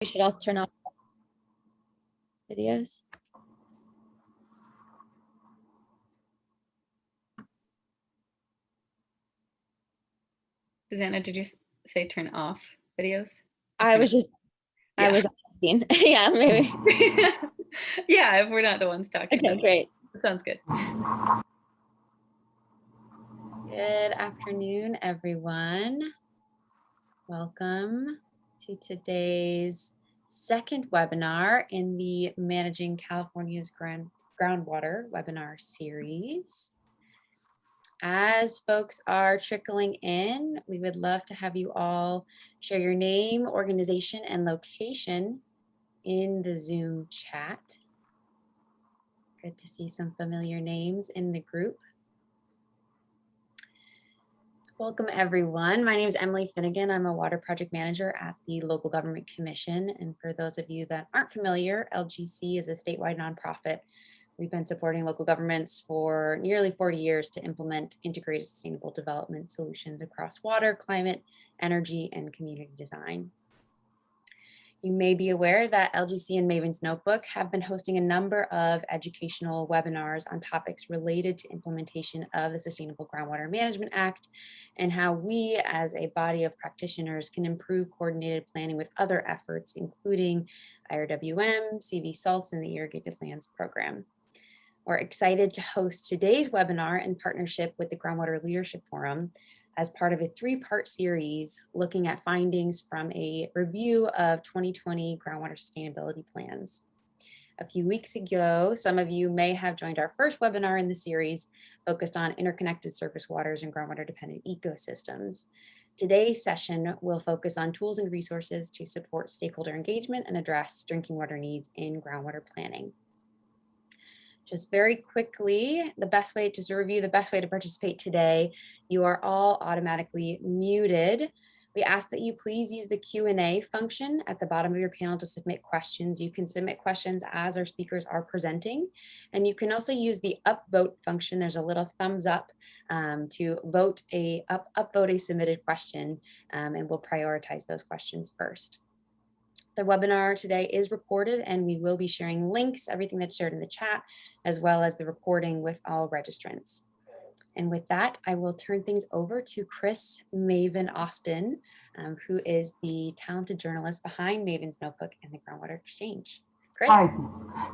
should all turn off videos. Susanna, did you say turn off videos? I was asking. Yeah, maybe. Yeah, if we're not the ones talking. Okay, great. That sounds good. Good afternoon, everyone. Welcome to today's second webinar in the Managing California's Groundwater webinar series. As folks are trickling in, we would love to have you all share your name, organization, and location in the Zoom chat. Good to see some familiar names in the group. Welcome, everyone. My name is Emily Finnegan. I'm a water project manager at the Local Government Commission. And for those of you that aren't familiar, LGC is a statewide nonprofit. We've been supporting local governments for nearly 40 years to implement integrated sustainable development solutions across water, climate, energy, and community design. You may be aware that LGC and Maven's Notebook have been hosting a number of educational webinars on topics related to implementation of the Sustainable Groundwater Management Act and how we as a body of practitioners can improve coordinated planning with other efforts, including IRWM, CV salts, and the Irrigated Lands Program. We're excited to host today's webinar in partnership with the Groundwater Leadership Forum as part of a three-part series looking at findings from a review of 2020 Groundwater Sustainability Plans. A few weeks ago, some of you may have joined our first webinar in the series focused on interconnected surface waters and groundwater-dependent ecosystems. Today's session will focus on tools and resources to support stakeholder engagement and address drinking water needs in groundwater planning. Just very quickly, just to review the best way to participate today, you are all automatically muted. We ask that you please use the Q&A function at the bottom of your panel to submit questions. You can submit questions as our speakers are presenting, and you can also use the upvote function. There's a little thumbs up to upvote a submitted question, and we'll prioritize those questions first. The webinar today is recorded, and we will be sharing links, everything that's shared in the chat, as well as the recording with all registrants. And with that, I will turn things over to Chris Maven Austin, who is the talented journalist behind Maven's Notebook and the Groundwater Exchange. Chris? Hi,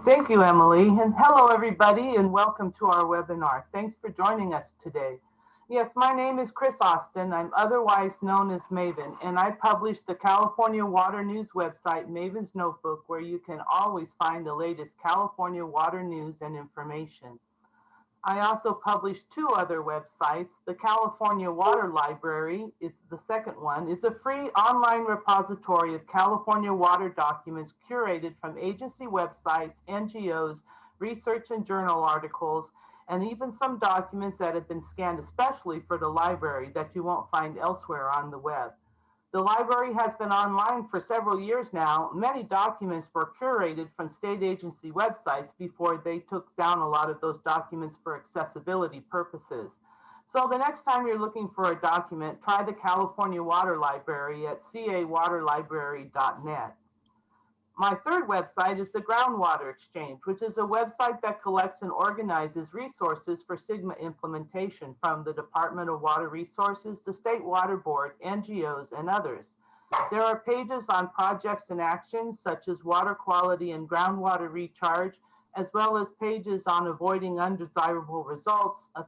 thank you, Emily, and hello, everybody, and welcome to our webinar. Thanks for joining us today. Yes, my name is Chris Austin. I'm otherwise known as Maven, and I publish the California Water News website, Maven's Notebook, where you can always find the latest California water news and information. I also publish two other websites. The California Water Library, is the second one, is a free online repository of California water documents curated from agency websites, NGOs, research and journal articles, and even some documents that have been scanned especially for the library that you won't find elsewhere on the web. The library has been online for several years now. Many documents were curated from state agency websites before they took down a lot of those documents for accessibility purposes. So the next time you're looking for a document, try the California Water Library at cawaterlibrary.net. My third website is the Groundwater Exchange, which is a website that collects and organizes resources for SGMA implementation from the Department of Water Resources, the State Water Board, NGOs, and others. There are pages on projects and actions such as water quality and groundwater recharge, as well as pages on avoiding undesirable results, a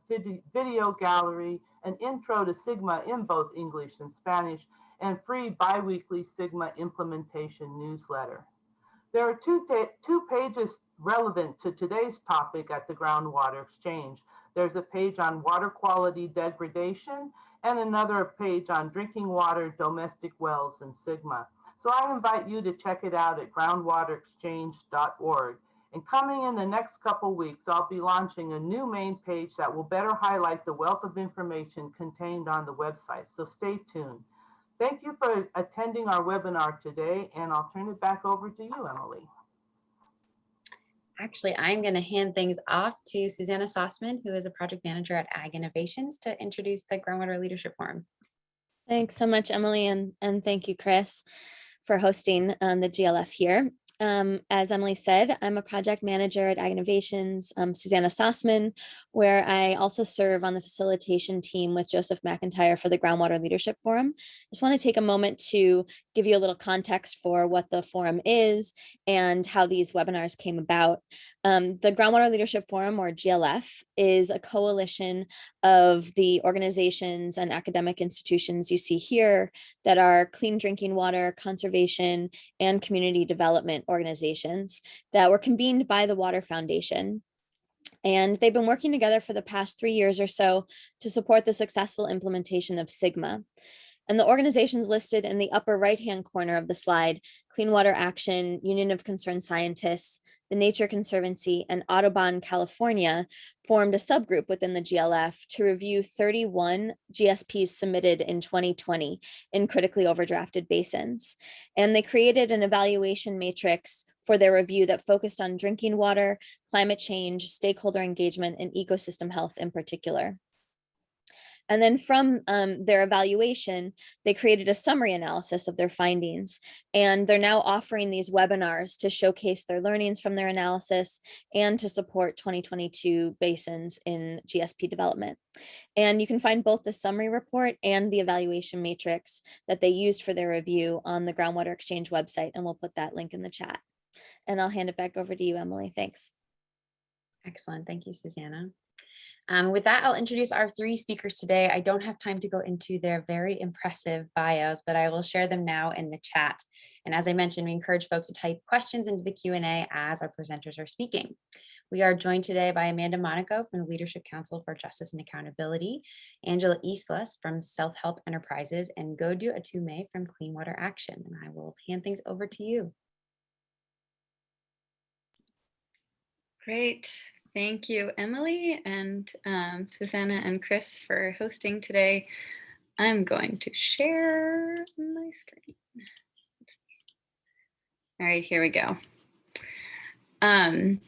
video gallery, an intro to SGMA in both English and Spanish, and free bi-weekly SGMA implementation newsletter. There are two pages relevant to today's topic at the Groundwater Exchange. There's a page on water quality degradation and another page on drinking water, domestic wells, and SGMA. So I invite you to check it out at groundwaterexchange.org. And coming in the next couple weeks, I'll be launching a new main page that will better highlight the wealth of information contained on the website. So stay tuned. Thank you for attending our webinar today, and I'll turn it back over to you, Emily. Actually, I'm going to hand things off to Susanna Sossman, who is a project manager at Ag Innovations, to introduce the Groundwater Leadership Forum. Thanks so much, Emily, and thank you, Chris. for hosting the GLF here. As Emily said, I'm a project manager at Ag Innovations, Susanna Sossman, where I also serve on the facilitation team with Joseph McIntyre for the Groundwater Leadership Forum. Just want to take a moment to give you a little context for what the forum is and how these webinars came about. The Groundwater Leadership Forum, or GLF, is a coalition of the organizations and academic institutions you see here that are clean drinking water, conservation, and community development organizations that were convened by the Water Foundation. And they've been working together for the past 3 years or so to support the successful implementation of SGMA. And the organizations listed in the upper right-hand corner of the slide, Clean Water Action, Union of Concerned Scientists, the Nature Conservancy, and Audubon, California, formed a subgroup within the GLF to review 31 GSPs submitted in 2020 in critically overdrafted basins. And they created an evaluation matrix for their review that focused on drinking water, climate change, stakeholder engagement, and ecosystem health in particular. And then from their evaluation, they created a summary analysis of their findings. And they're now offering these webinars to showcase their learnings from their analysis and to support 2022 basins in GSP development. And you can find both the summary report and the evaluation matrix that they used for their review on the Groundwater Exchange website. And we'll put that link in the chat. And I'll hand it back over to you, Emily. Thanks. Excellent. Thank you, Susanna. With that, I'll introduce our 3 speakers today. I don't have time to go into their very impressive bios, but I will share them now in the chat. And as I mentioned, we encourage folks to type questions into the Q&A as our presenters are speaking. We are joined today by Amanda Monaco from the Leadership Council for Justice and Accountability, Angela Islas from Self-Help Enterprises, and Ngodoo Atume from Clean Water Action. And I will hand things over to you. Great. Thank you, Emily and Susanna and Chris for hosting today. I'm going to share my screen. All right, here we go. As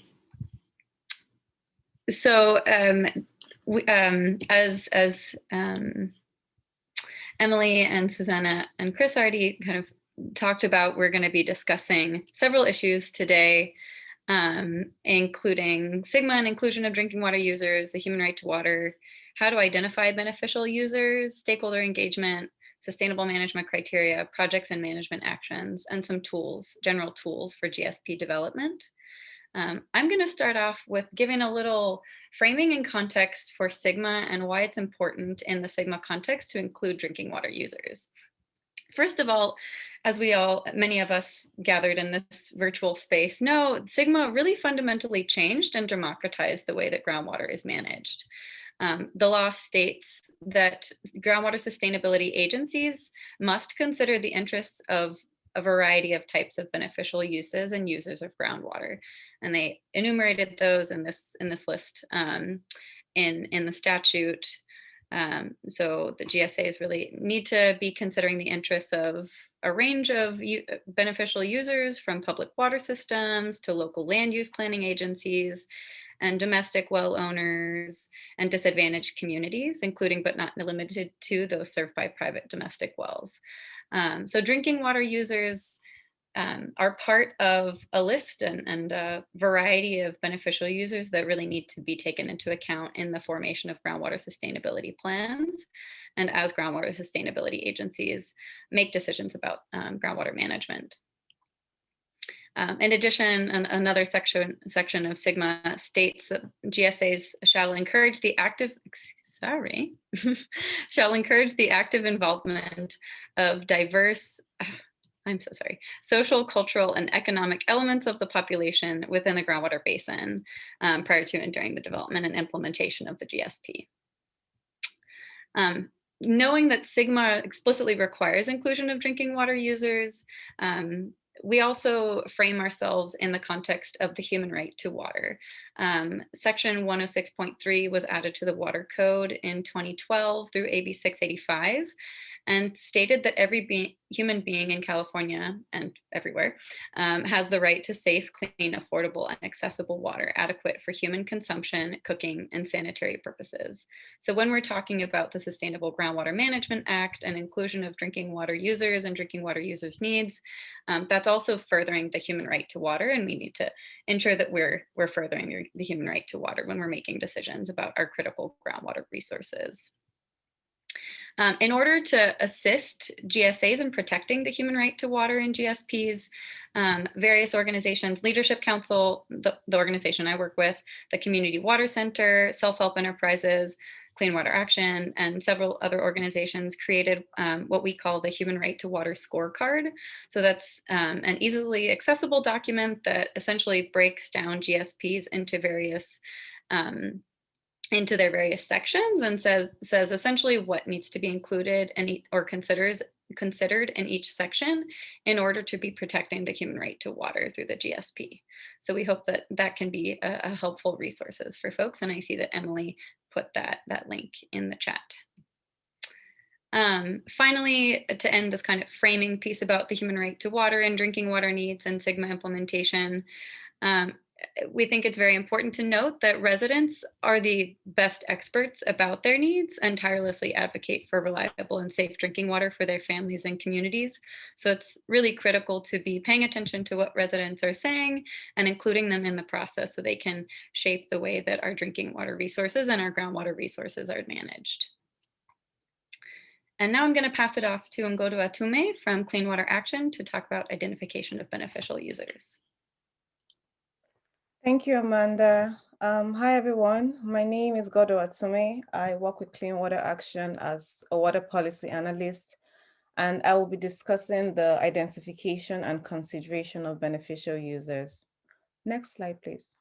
Emily and Susanna and Chris already kind of talked about, we're going to be discussing several issues today, including SGMA and inclusion of drinking water users, the human right to water, how to identify beneficial users, stakeholder engagement, sustainable management criteria, projects and management actions, and some tools, general tools for GSP development. I'm going to start off with giving a little framing and context for SGMA and why it's important in the SGMA context to include drinking water users. First of all, as many of us gathered in this virtual space know, SGMA really fundamentally changed and democratized the way that groundwater is managed. The law states that groundwater sustainability agencies must consider the interests of a variety of types of beneficial uses and users of groundwater. And they enumerated those in this list in the statute. So the GSAs really need to be considering the interests of a range of beneficial users, from public water systems to local land use planning agencies and domestic well owners and disadvantaged communities, including but not limited to those served by private domestic wells. So drinking water users are part of a list and a variety of beneficial users that really need to be taken into account in the formation of groundwater sustainability plans, and as groundwater sustainability agencies make decisions about groundwater management. In addition, another section of SGMA states that GSAs shall encourage the active involvement of diverse, social, cultural, and economic elements of the population within the groundwater basin prior to and during the development and implementation of the GSP. Knowing that SGMA explicitly requires inclusion of drinking water users, we also frame ourselves in the context of the human right to water. Section 106.3 was added to the Water Code in 2012 through AB 685. and stated that every human being in California and everywhere has the right to safe, clean, affordable, and accessible water adequate for human consumption, cooking, and sanitary purposes. So when we're talking about the Sustainable Groundwater Management Act and inclusion of drinking water users and drinking water users' needs, that's also furthering the human right to water, and we need to ensure that we're furthering the human right to water when we're making decisions about our critical groundwater resources. In order to assist GSAs in protecting the human right to water in GSPs, various organizations, Leadership Council, the organization I work with, the Community Water Center, Self-Help Enterprises, Clean Water Action, and several other organizations created what we call the Human Right to Water Scorecard. So that's an easily accessible document that essentially breaks down GSPs into their various sections and says essentially what needs to be included or considered in each section in order to be protecting the human right to water through the GSP. So we hope that that can be a helpful resources for folks. And I see that Emily put that link in the chat. Finally, to end this kind of framing piece about the human right to water and drinking water needs and SGMA implementation, we think it's very important to note that residents are the best experts about their needs and tirelessly advocate for reliable and safe drinking water for their families and communities. So it's really critical to be paying attention to what residents are saying and including them in the process so they can shape the way that our drinking water resources and our groundwater resources are managed. And now I'm going to pass it off to Ngodoo Atume from Clean Water Action to talk about identification of beneficial users. Thank you, Amanda. Hi, everyone. My name is Ngodoo Atume. I work with Clean Water Action as a water policy analyst, and I will be discussing the identification and consideration of beneficial users. Next slide, please.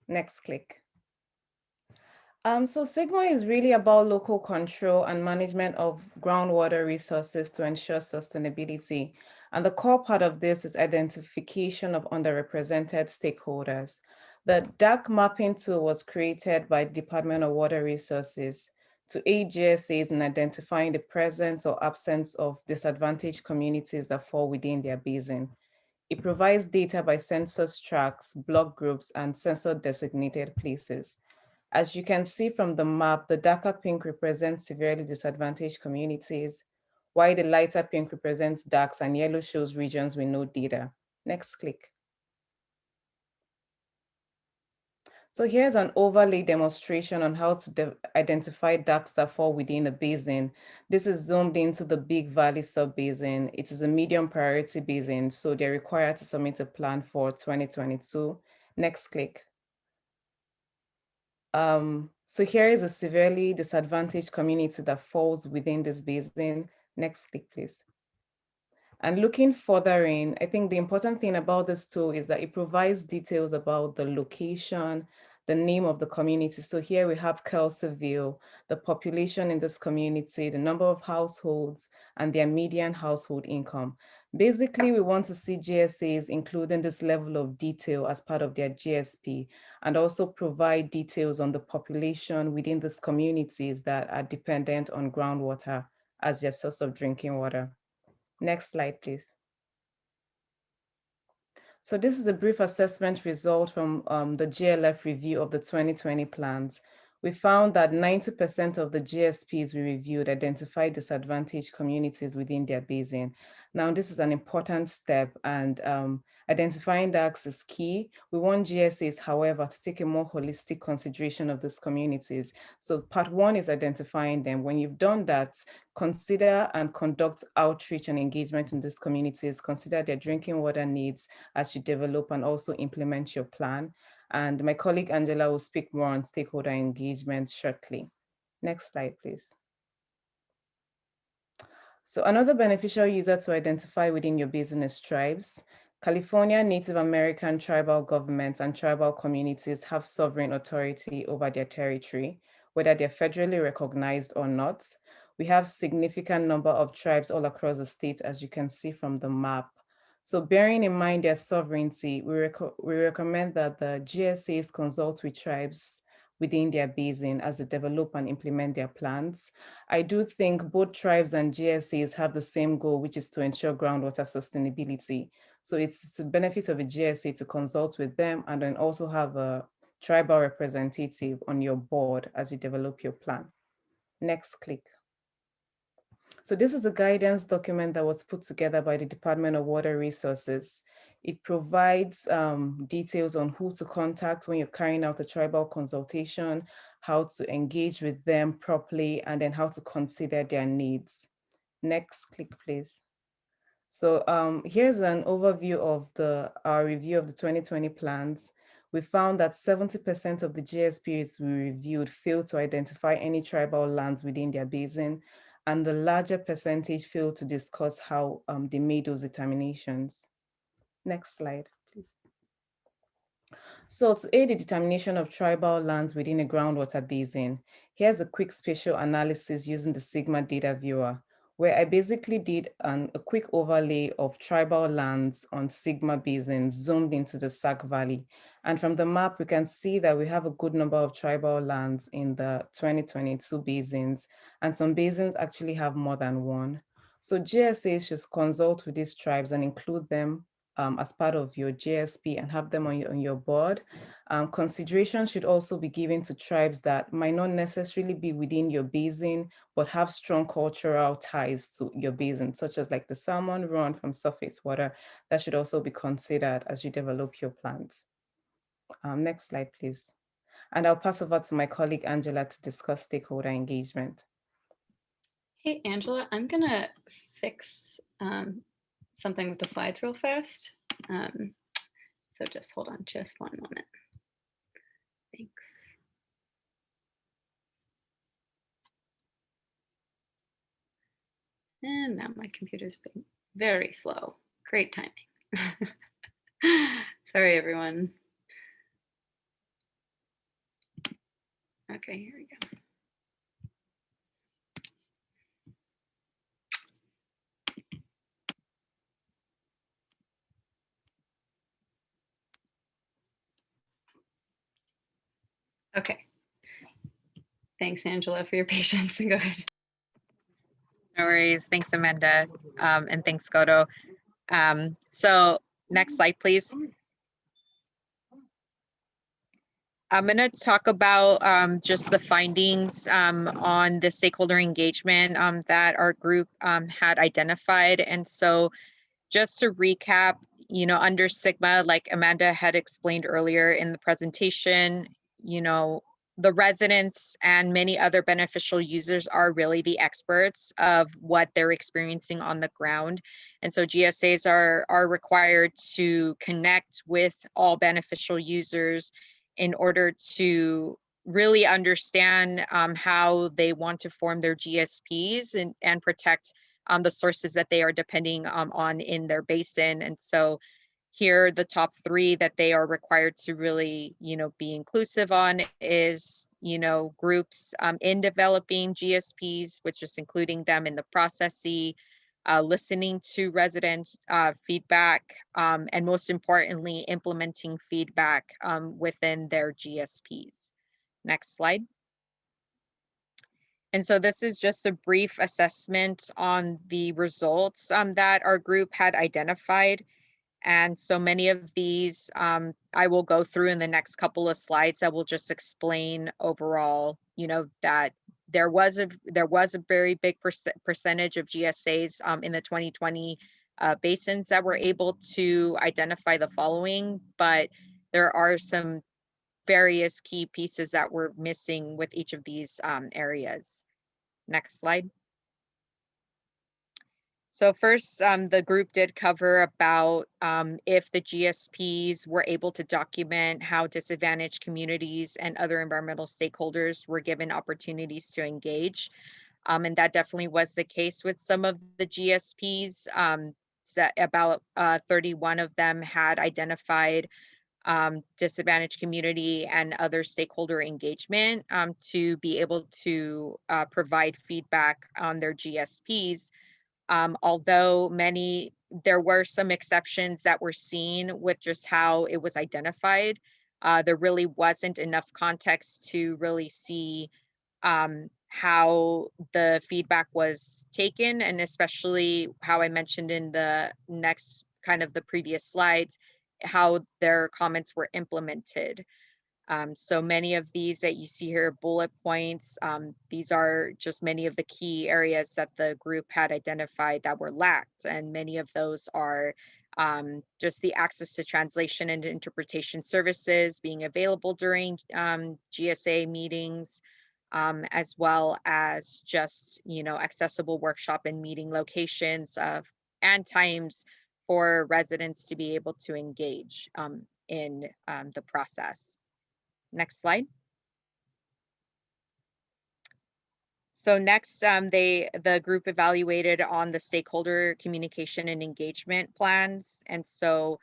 Next click. So SGMA is really about local control and management of groundwater resources to ensure sustainability. And the core part of this is identification of underrepresented stakeholders. The DAC mapping tool was created by Department of Water Resources to aid GSAs in identifying the presence or absence of disadvantaged communities that fall within their basin. It provides data by census tracts, block groups, and census-designated places. As you can see from the map, the darker pink represents severely disadvantaged communities, while the lighter pink represents darks and yellow shows regions with no data. Next click. So here's an overlay demonstration on how to identify ducts that fall within a basin. This is zoomed into the Big Valley sub-basin. It is a medium priority basin, so they're required to submit a plan for 2022. Next click. So here is a severely disadvantaged community that falls within this basin. Next click, please. And looking further in, I think the important thing about this tool is that it provides details about the location, the name of the community. So here we have Kelseyville, the population in this community, the number of households, and their median household income. Basically, we want to see GSAs including this level of detail as part of their GSP, and also provide details on the population within these communities that are dependent on groundwater as their source of drinking water. Next slide, please. So this is a brief assessment result from the GLF review of the 2020 plans. We found that 90% of the GSPs we reviewed identified disadvantaged communities within their basin. Now, this is an important step, and identifying DACs is key. We want GSAs, however, to take a more holistic consideration of these communities. So part one is identifying them. When you've done that, consider and conduct outreach and engagement in these communities, consider their drinking water needs as you develop and also implement your plan. And my colleague Angela will speak more on stakeholder engagement shortly. Next slide, please. So another beneficial user to identify within your basin is tribes. California Native American tribal governments and tribal communities have sovereign authority over their territory, whether they're federally recognized or not. We have significant number of tribes all across the state, as you can see from the map. So bearing in mind their sovereignty, we recommend that the GSAs consult with tribes within their basin as they develop and implement their plans. I do think both tribes and GSAs have the same goal, which is to ensure groundwater sustainability. So it's the benefit of a GSA to consult with them and then also have a tribal representative on your board as you develop your plan. Next click. So this is the guidance document that was put together by the Department of Water Resources. It provides details on who to contact when you're carrying out a tribal consultation, how to engage with them properly, and then how to consider their needs. Next click, please. So here's an overview of our review of the 2020 plans. We found that 70% of the GSPs we reviewed failed to identify any tribal lands within their basin, and the larger percentage failed to discuss how they made those determinations. Next slide, please. So to aid the determination of tribal lands within a groundwater basin, here's a quick spatial analysis using the Sigma data viewer, where I basically did a quick overlay of tribal lands on Sigma basins zoomed into the Sac Valley. And from the map, we can see that we have a good number of tribal lands in the 2022 basins, and some basins actually have more than one. So GSAs should consult with these tribes and include them as part of your GSP and have them on your board. Consideration should also be given to tribes that might not necessarily be within your basin, but have strong cultural ties to your basin, such as like the salmon run from surface water. That should also be considered as you develop your plans. Next slide, please. And I'll pass over to my colleague, Angela, to discuss stakeholder engagement. Hey, Angela, I'm gonna fix something with the slides real fast. So just hold on just one moment. Thanks. And now my computer's being very slow. Great timing. Sorry, everyone. Okay, here we go. Okay. Thanks, Angela, for your patience. Go ahead. No worries. Thanks, Amanda. And thanks, Ngodoo. So next slide, please. I'm going to talk about just the findings on the stakeholder engagement that our group had identified. And so just to recap, under Sigma, like Amanda had explained earlier in the presentation, the residents and many other beneficial users are really the experts of what they're experiencing on the ground. And so GSAs are required to connect with all beneficial users in order to really understand how they want to form their GSPs and protect the sources that they are depending on in their basin. And so here, the top three that they are required to really, be inclusive on is, groups in developing GSPs, which is including them in the processing, listening to resident feedback, and most importantly, implementing feedback within their GSPs. Next slide. And so this is just a brief assessment on the results that our group had identified. And so many of these I will go through in the next couple of slides that will just explain overall, that there was a very big percentage of GSAs in the 2020 basins that were able to identify the following, but there are some various key pieces that were missing with each of these areas. Next slide. So first, the group did cover about if the GSPs were able to document how disadvantaged communities and other environmental stakeholders were given opportunities to engage. And that definitely was the case with some of the GSPs. So about 31 of them had identified disadvantaged community and other stakeholder engagement to be able to provide feedback on their GSPs. Although there were some exceptions that were seen with just how it was identified. there really wasn't enough context to really see how the feedback was taken, and especially how I mentioned in the next kind of the previous slides, how their comments were implemented. So many of these that you see here, bullet points, these are just many of the key areas that the group had identified that were lacked. And many of those are just the access to translation and interpretation services being available during GSA meetings, as well as just, accessible workshop and meeting locations and times for residents to be able to engage in the process. Next slide. So next, the group evaluated on the stakeholder communication and engagement plans. And so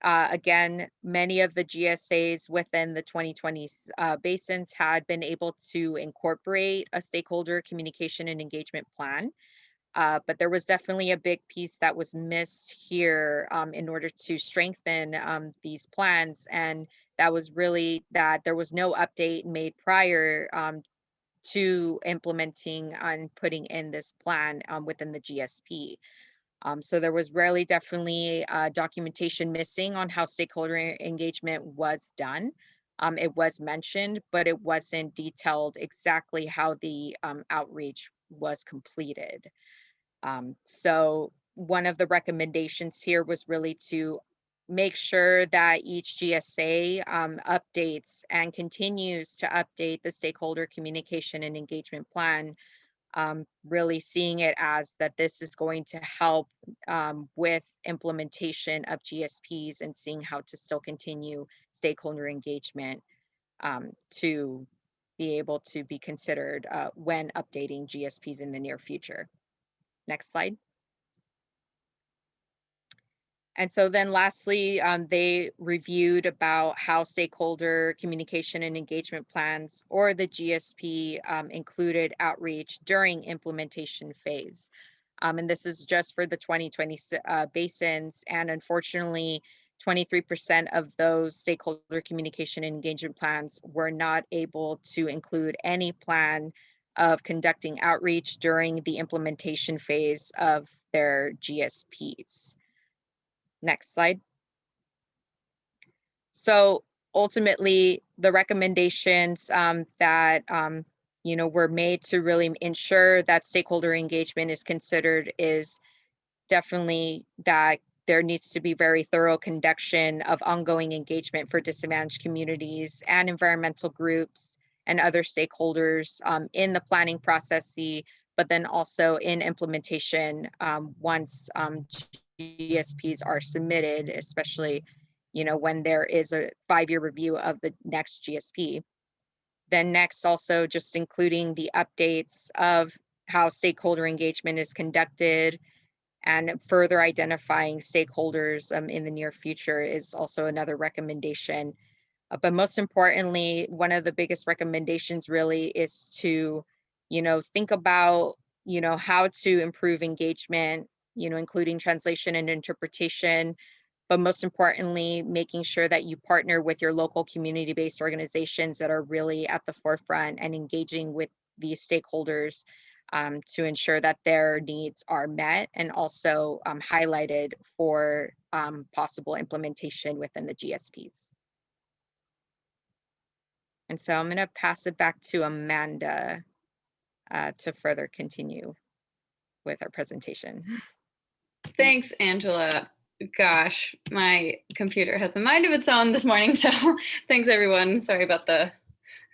again, many of the GSAs within the 2020 basins had been able to incorporate a stakeholder communication and engagement plan. But there was definitely a big piece that was missed here in order to strengthen these plans. And that was really that there was no update made prior to implementing and putting in this plan within the GSP. So there was really definitely documentation missing on how stakeholder engagement was done. It was mentioned, but it wasn't detailed exactly how the outreach was completed. So one of the recommendations here was really to make sure that each GSA updates and continues to update the stakeholder communication and engagement plan, really seeing it as that this is going to help with implementation of GSPs and seeing how to still continue stakeholder engagement to be able to be considered when updating GSPs in the near future. Next slide. And so then lastly, they reviewed about how stakeholder communication and engagement plans or the GSP included outreach during implementation phase. And this is just for the 2020 basins. And unfortunately, 23% of those stakeholder communication and engagement plans were not able to include any plan of conducting outreach during the implementation phase of their GSPs. Next slide. So ultimately, the recommendations that were made to really ensure that stakeholder engagement is considered is definitely that there needs to be very thorough conduction of ongoing engagement for disadvantaged communities and environmental groups and other stakeholders in the planning process, but then also in implementation once GSPs are submitted, especially when there is a 5-year review of the next GSP. Then next, also just including the updates of how stakeholder engagement is conducted and further identifying stakeholders in the near future is also another recommendation. But most importantly, one of the biggest recommendations really is to, think about, how to improve engagement, including translation and interpretation, but most importantly, making sure that you partner with your local community-based organizations that are really at the forefront and engaging with these stakeholders to ensure that their needs are met and also highlighted for possible implementation within the GSPs. And so I'm going to pass it back to Amanda to further continue with our presentation. Thanks, Angela. Gosh, my computer has a mind of its own this morning. So thanks, everyone. Sorry about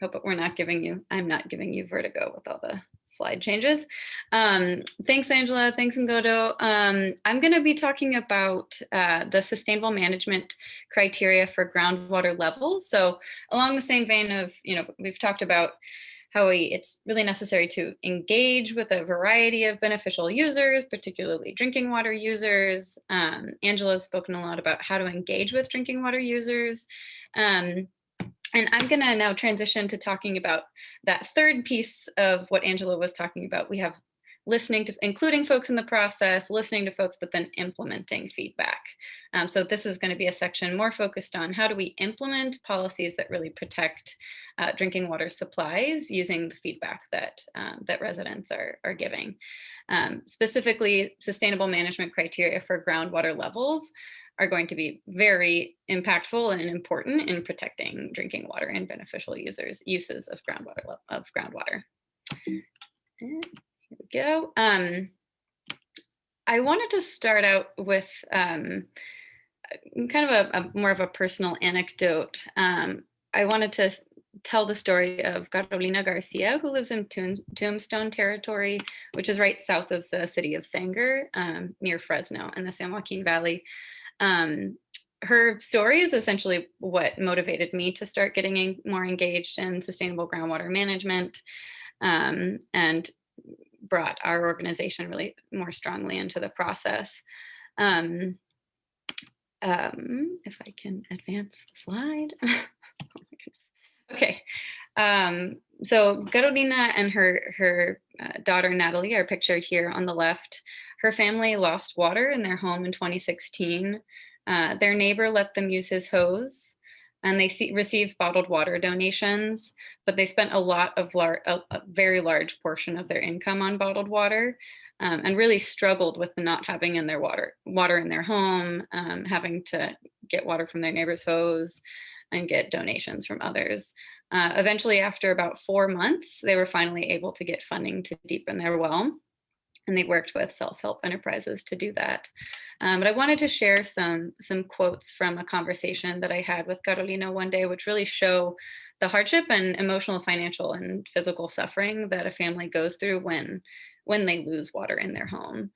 hope I'm not giving you vertigo with all the slide changes. Thanks, Angela. Thanks, Ngodoo. I'm going to be talking about the sustainable management criteria for groundwater levels. So along the same vein of, we've talked about how it's really necessary to engage with a variety of beneficial users, particularly drinking water users. Angela's spoken a lot about how to engage with drinking water users. And I'm going to now transition to talking about that third piece of what Angela was talking about. We have including folks in the process, listening to folks, but then implementing feedback. So this is going to be a section more focused on how do we implement policies that really protect drinking water supplies using the feedback that residents are giving. Specifically, sustainable management criteria for groundwater levels are going to be very impactful and important in protecting drinking water and beneficial uses of groundwater. And here we go. I wanted to start out with kind of a more of a personal anecdote. I wanted to tell the story of Carolina Garcia, who lives in Tombstone territory, which is right south of the city of Sanger, near Fresno in the San Joaquin Valley. Her story is essentially what motivated me to start getting more engaged in sustainable groundwater management, and brought our organization really more strongly into the process. If I can advance the slide. Oh my goodness. Okay. So Carolina and her daughter Natalie are pictured here on the left. Her family lost water in their home in 2016. Their neighbor let them use his hose, and they received bottled water donations, but they spent a very large portion of their income on bottled water, and really struggled with not having in their water in their home, having to get water from their neighbor's hose and get donations from others. Eventually, after about 4 months, they were finally able to get funding to deepen their well, and they worked with self-help enterprises to do that. But I wanted to share some quotes from a conversation that I had with Carolina one day, which really show the hardship and emotional, financial, and physical suffering that a family goes through when they lose water in their home,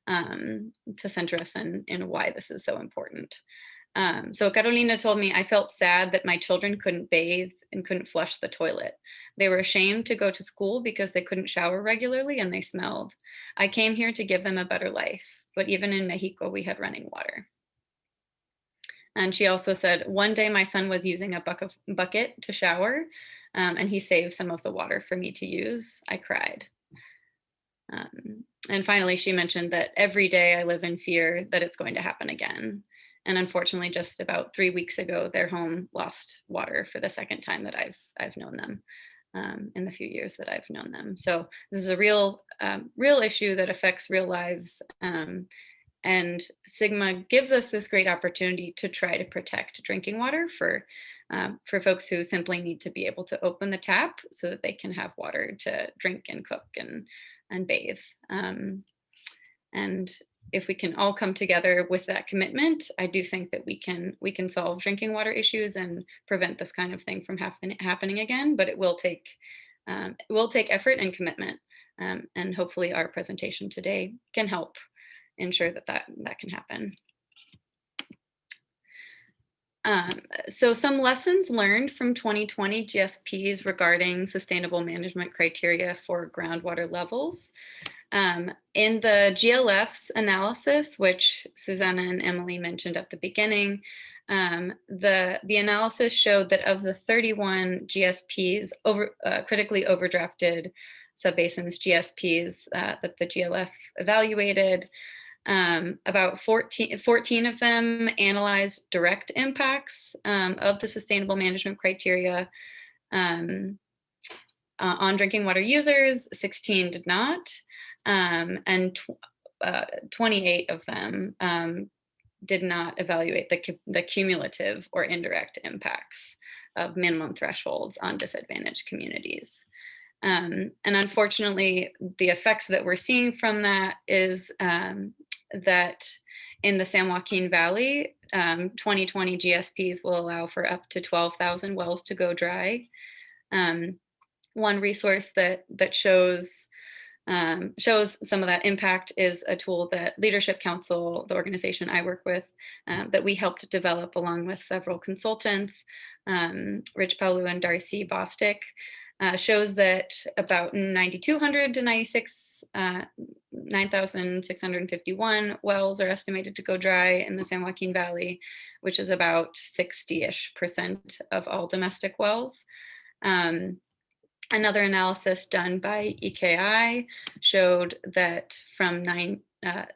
to center us in why this is so important. So Carolina told me, I felt sad that my children couldn't bathe and couldn't flush the toilet. They were ashamed to go to school because they couldn't shower regularly and they smelled. I came here to give them a better life, but even in Mexico, we had running water. And she also said, one day my son was using a bucket to shower, and he saved some of the water for me to use. I cried. And finally, she mentioned that every day I live in fear that it's going to happen again. And unfortunately, just about 3 weeks ago, their home lost water for the second time that I've known them, in the few years that I've known them. So this is a real issue that affects real lives. And Sigma gives us this great opportunity to try to protect drinking water for folks who simply need to be able to open the tap so that they can have water to drink and cook and bathe. And if we can all come together with that commitment, I do think that we can solve drinking water issues and prevent this kind of thing from happening again. But it will take effort and commitment, and hopefully our presentation today can help ensure that can happen. So some lessons learned from 2020 GSPs regarding sustainable management criteria for groundwater levels. In the GLF's analysis, which Susanna and Emily mentioned at the beginning, the analysis showed that of the 31 GSPs, critically overdrafted subbasins GSPs that the GLF evaluated, about 14 of them analyzed direct impacts of the sustainable management criteria on drinking water users. 16 did not. And 28 of them did not evaluate the cumulative or indirect impacts of minimum thresholds on disadvantaged communities. And unfortunately, the effects that we're seeing from that is that in the San Joaquin Valley, 2020 GSPs will allow for up to 12,000 wells to go dry. One resource that shows some of that impact is a tool that Leadership Council, the organization I work with, that we helped develop along with several consultants, Rich Paulu and Darcy Bostic, shows that about 9,200 to 9,651 wells are estimated to go dry in the San Joaquin Valley, which is about 60-ish% of all domestic wells. Another analysis done by EKI showed that from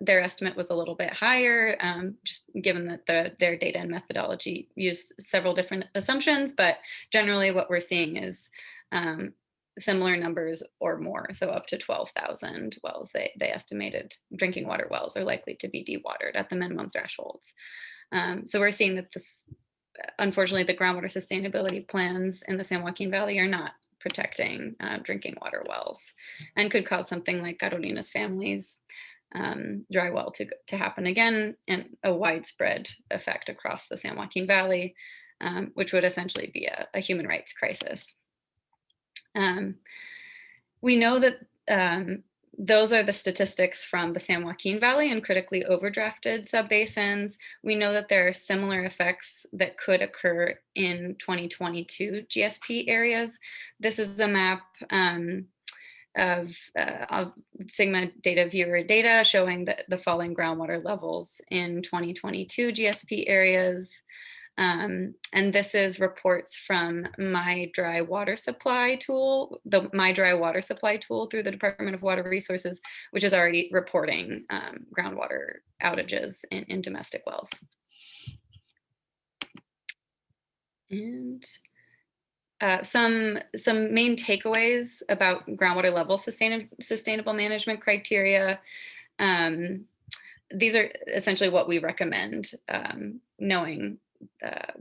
their estimate was a little bit higher, just given that their data and methodology used several different assumptions, but generally what we're seeing is similar numbers or more, so up to 12,000 wells they estimated drinking water wells are likely to be dewatered at the minimum thresholds. So we're seeing that this, unfortunately, the groundwater sustainability plans in the San Joaquin Valley are not protecting drinking water wells, and could cause something like Carolina's family's dry well to happen again, and a widespread effect across the San Joaquin Valley, which would essentially be a human rights crisis. We know that those are the statistics from the San Joaquin Valley and critically overdrafted subbasins. We know that there are similar effects that could occur in 2022 GSP areas. This is a map of Sigma data viewer data showing the falling groundwater levels in 2022 GSP areas. And this is reports from My Dry Water Supply tool, the My Dry Water Supply tool through the Department of Water Resources, which is already reporting groundwater outages in domestic wells. And some main takeaways about groundwater level sustainable management criteria. These are essentially what we recommend, knowing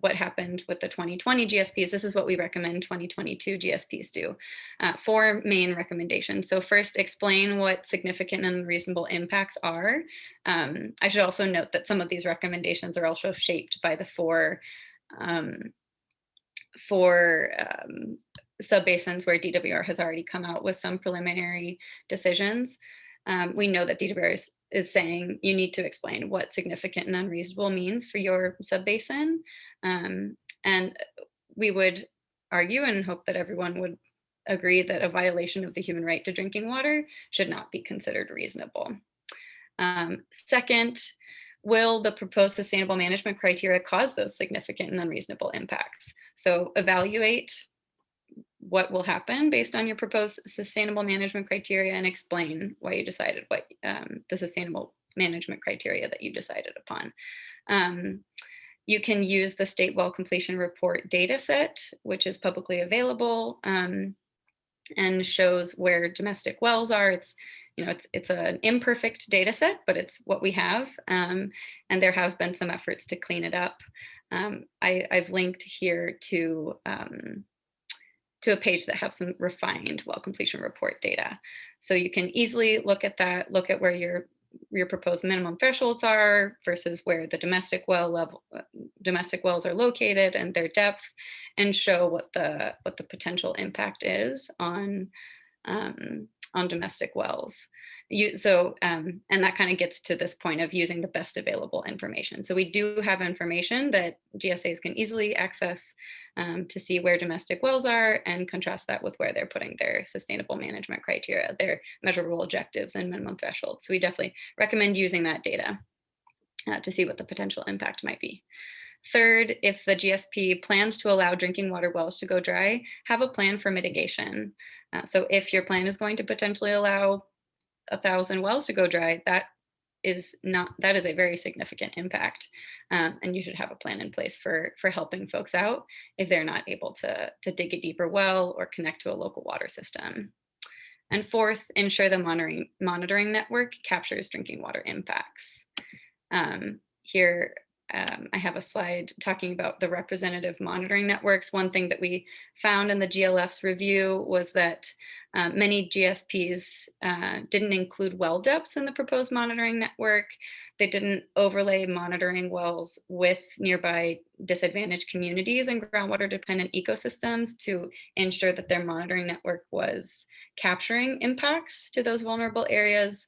what happened with the 2020 GSPs. This is what we recommend 2022 GSPs do. 4 main recommendations. So first, explain what significant and reasonable impacts are. I should also note that some of these recommendations are also shaped by the 4 subbasins where DWR has already come out with some preliminary decisions. We know that DWR is saying you need to explain what significant and unreasonable means for your subbasin. And we would argue and hope that everyone would agree that a violation of the human right to drinking water should not be considered reasonable. Second, will the proposed sustainable management criteria cause those significant and unreasonable impacts? So evaluate what will happen based on your proposed sustainable management criteria and explain why you decided what the sustainable management criteria that you decided upon. You can use the state well completion report data set, which is publicly available and shows where domestic wells are. It's an imperfect data set, but it's what we have. And there have been some efforts to clean it up. I've linked here to a page that has some refined well completion report data. So you can easily look at that, look at where your proposed minimum thresholds are versus where the domestic wells are located and their depth, and show what the potential impact is on domestic wells. And that kind of gets to this point of using the best available information. So we do have information that GSAs can easily access to see where domestic wells are and contrast that with where they're putting their sustainable management criteria, their measurable objectives and minimum thresholds. So we definitely recommend using that data to see what the potential impact might be. Third, if the GSP plans to allow drinking water wells to go dry, have a plan for mitigation. So if your plan is going to potentially allow 1,000 wells to go dry, that is a very significant impact. And you should have a plan in place for helping folks out if they're not able to dig a deeper well or connect to a local water system. And fourth, ensure the monitoring network captures drinking water impacts. Here, I have a slide talking about the representative monitoring networks. One thing that we found in the GLF's review was that many GSPs didn't include well depths in the proposed monitoring network. They didn't overlay monitoring wells with nearby disadvantaged communities and groundwater dependent ecosystems to ensure that their monitoring network was capturing impacts to those vulnerable areas.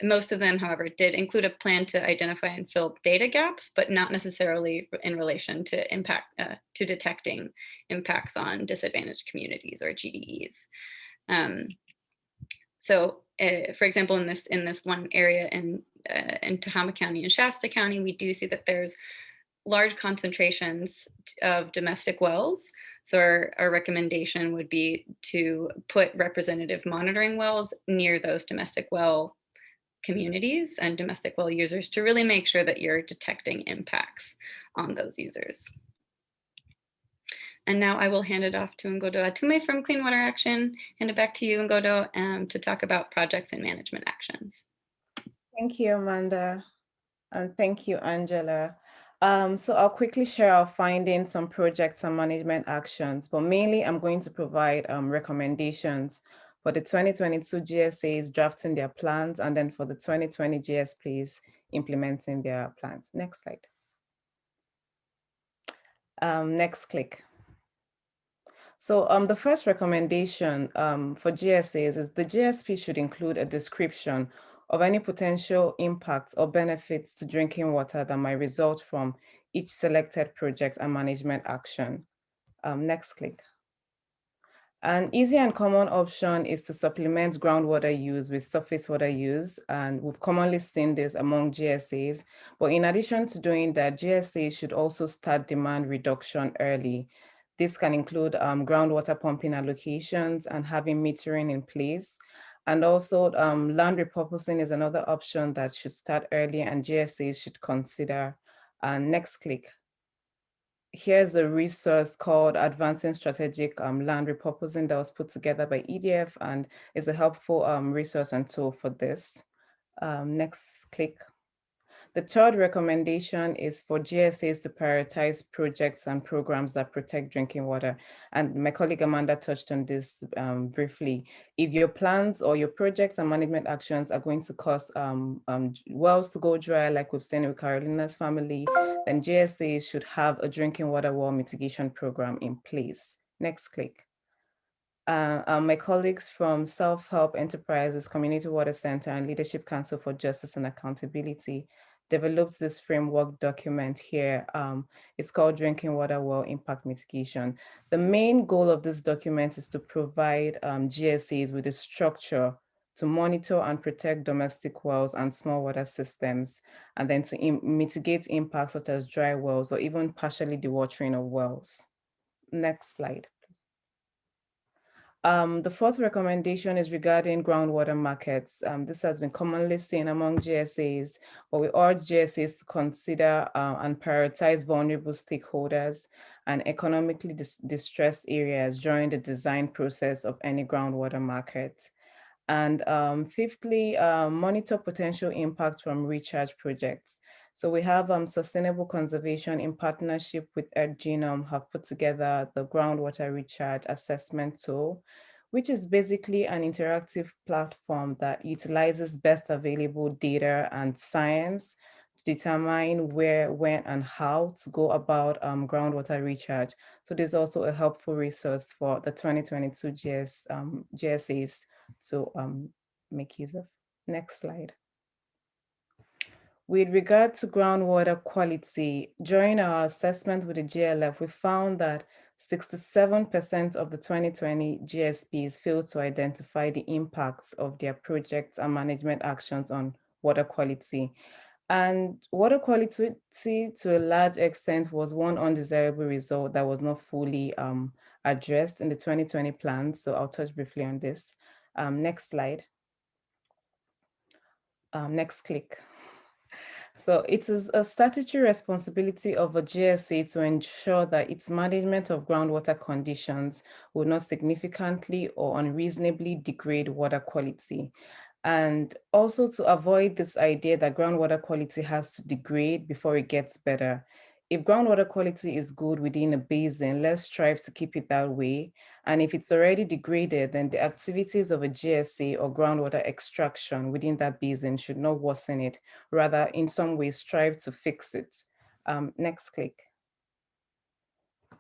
Most of them, however, did include a plan to identify and fill data gaps, but not necessarily in relation to to detecting impacts on disadvantaged communities or GDEs. So, for example, in this one area in Tehama County and Shasta County, we do see that there's large concentrations of domestic wells. So our recommendation would be to put representative monitoring wells near those domestic well communities and domestic well users to really make sure that you're detecting impacts on those users. And now I will hand it off to Ngodoo Atume from Clean Water Action. Hand it back to you, Ngodoo, to talk about projects and management actions. Thank you, Amanda. And thank you, Angela. So I'll quickly share our findings on projects and management actions, but mainly I'm going to provide recommendations for the 2022 GSAs drafting their plans, and then for the 2020 GSPs implementing their plans. Next slide. Next click. So the first recommendation for GSAs is the GSP should include a description of any potential impacts or benefits to drinking water that might result from each selected project and management action. Next click. An easy and common option is to supplement groundwater use with surface water use, and we've commonly seen this among GSAs. But in addition to doing that, GSAs should also start demand reduction early. This can include groundwater pumping allocations and having metering in place. And also land repurposing is another option that should start early and GSAs should consider. Next click. Here's a resource called Advancing Strategic Land Repurposing that was put together by EDF and is a helpful resource and tool for this. Next click. The third recommendation is for GSAs to prioritize projects and programs that protect drinking water. And my colleague Amanda touched on this briefly. If your plans or your projects and management actions are going to cause wells to go dry, like we've seen with Carolina's family, then GSAs should have a drinking water well mitigation program in place. Next click. My colleagues from Self-Help Enterprises, Community Water Center, and Leadership Council for Justice and Accountability developed this framework document here. It's called Drinking Water Well Impact Mitigation. The main goal of this document is to provide GSAs with a structure to monitor and protect domestic wells and small water systems, and then to mitigate impacts such as dry wells or even partially dewatering of wells. Next slide. The fourth recommendation is regarding groundwater markets. This has been commonly seen among GSAs, but we urge GSAs to consider and prioritize vulnerable stakeholders and economically distressed areas during the design process of any groundwater market. And fifthly, monitor potential impacts from recharge projects. So we have Sustainable Conservation in partnership with Earth Genome have put together the Groundwater Recharge Assessment Tool, which is basically an interactive platform that utilizes best available data and science to determine where, when, and how to go about groundwater recharge. So this is also a helpful resource for the 2022 GSAs to make use of. Next slide. With regard to groundwater quality, during our assessment with the GLF, we found that 67% of the 2020 GSPs failed to identify the impacts of their projects and management actions on water quality. And water quality, to a large extent, was one undesirable result that was not fully addressed in the 2020 plan. So I'll touch briefly on this. Next slide. Next click. So it is a statutory responsibility of a GSA to ensure that its management of groundwater conditions will not significantly or unreasonably degrade water quality. And also to avoid this idea that groundwater quality has to degrade before it gets better. If groundwater quality is good within a basin, let's strive to keep it that way. And if it's already degraded, then the activities of a GSA or groundwater extraction within that basin should not worsen it, rather in some ways strive to fix it. Next click.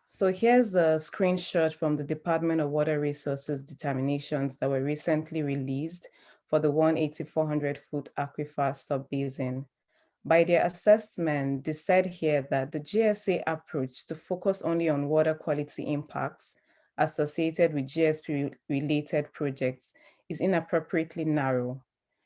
So here's a screenshot from the Department of Water Resources determinations that were recently released for the 1,400-foot aquifer sub-basin. By their assessment, they said here that the GSA approach to focus only on water quality impacts associated with GSP-related projects is inappropriately narrow.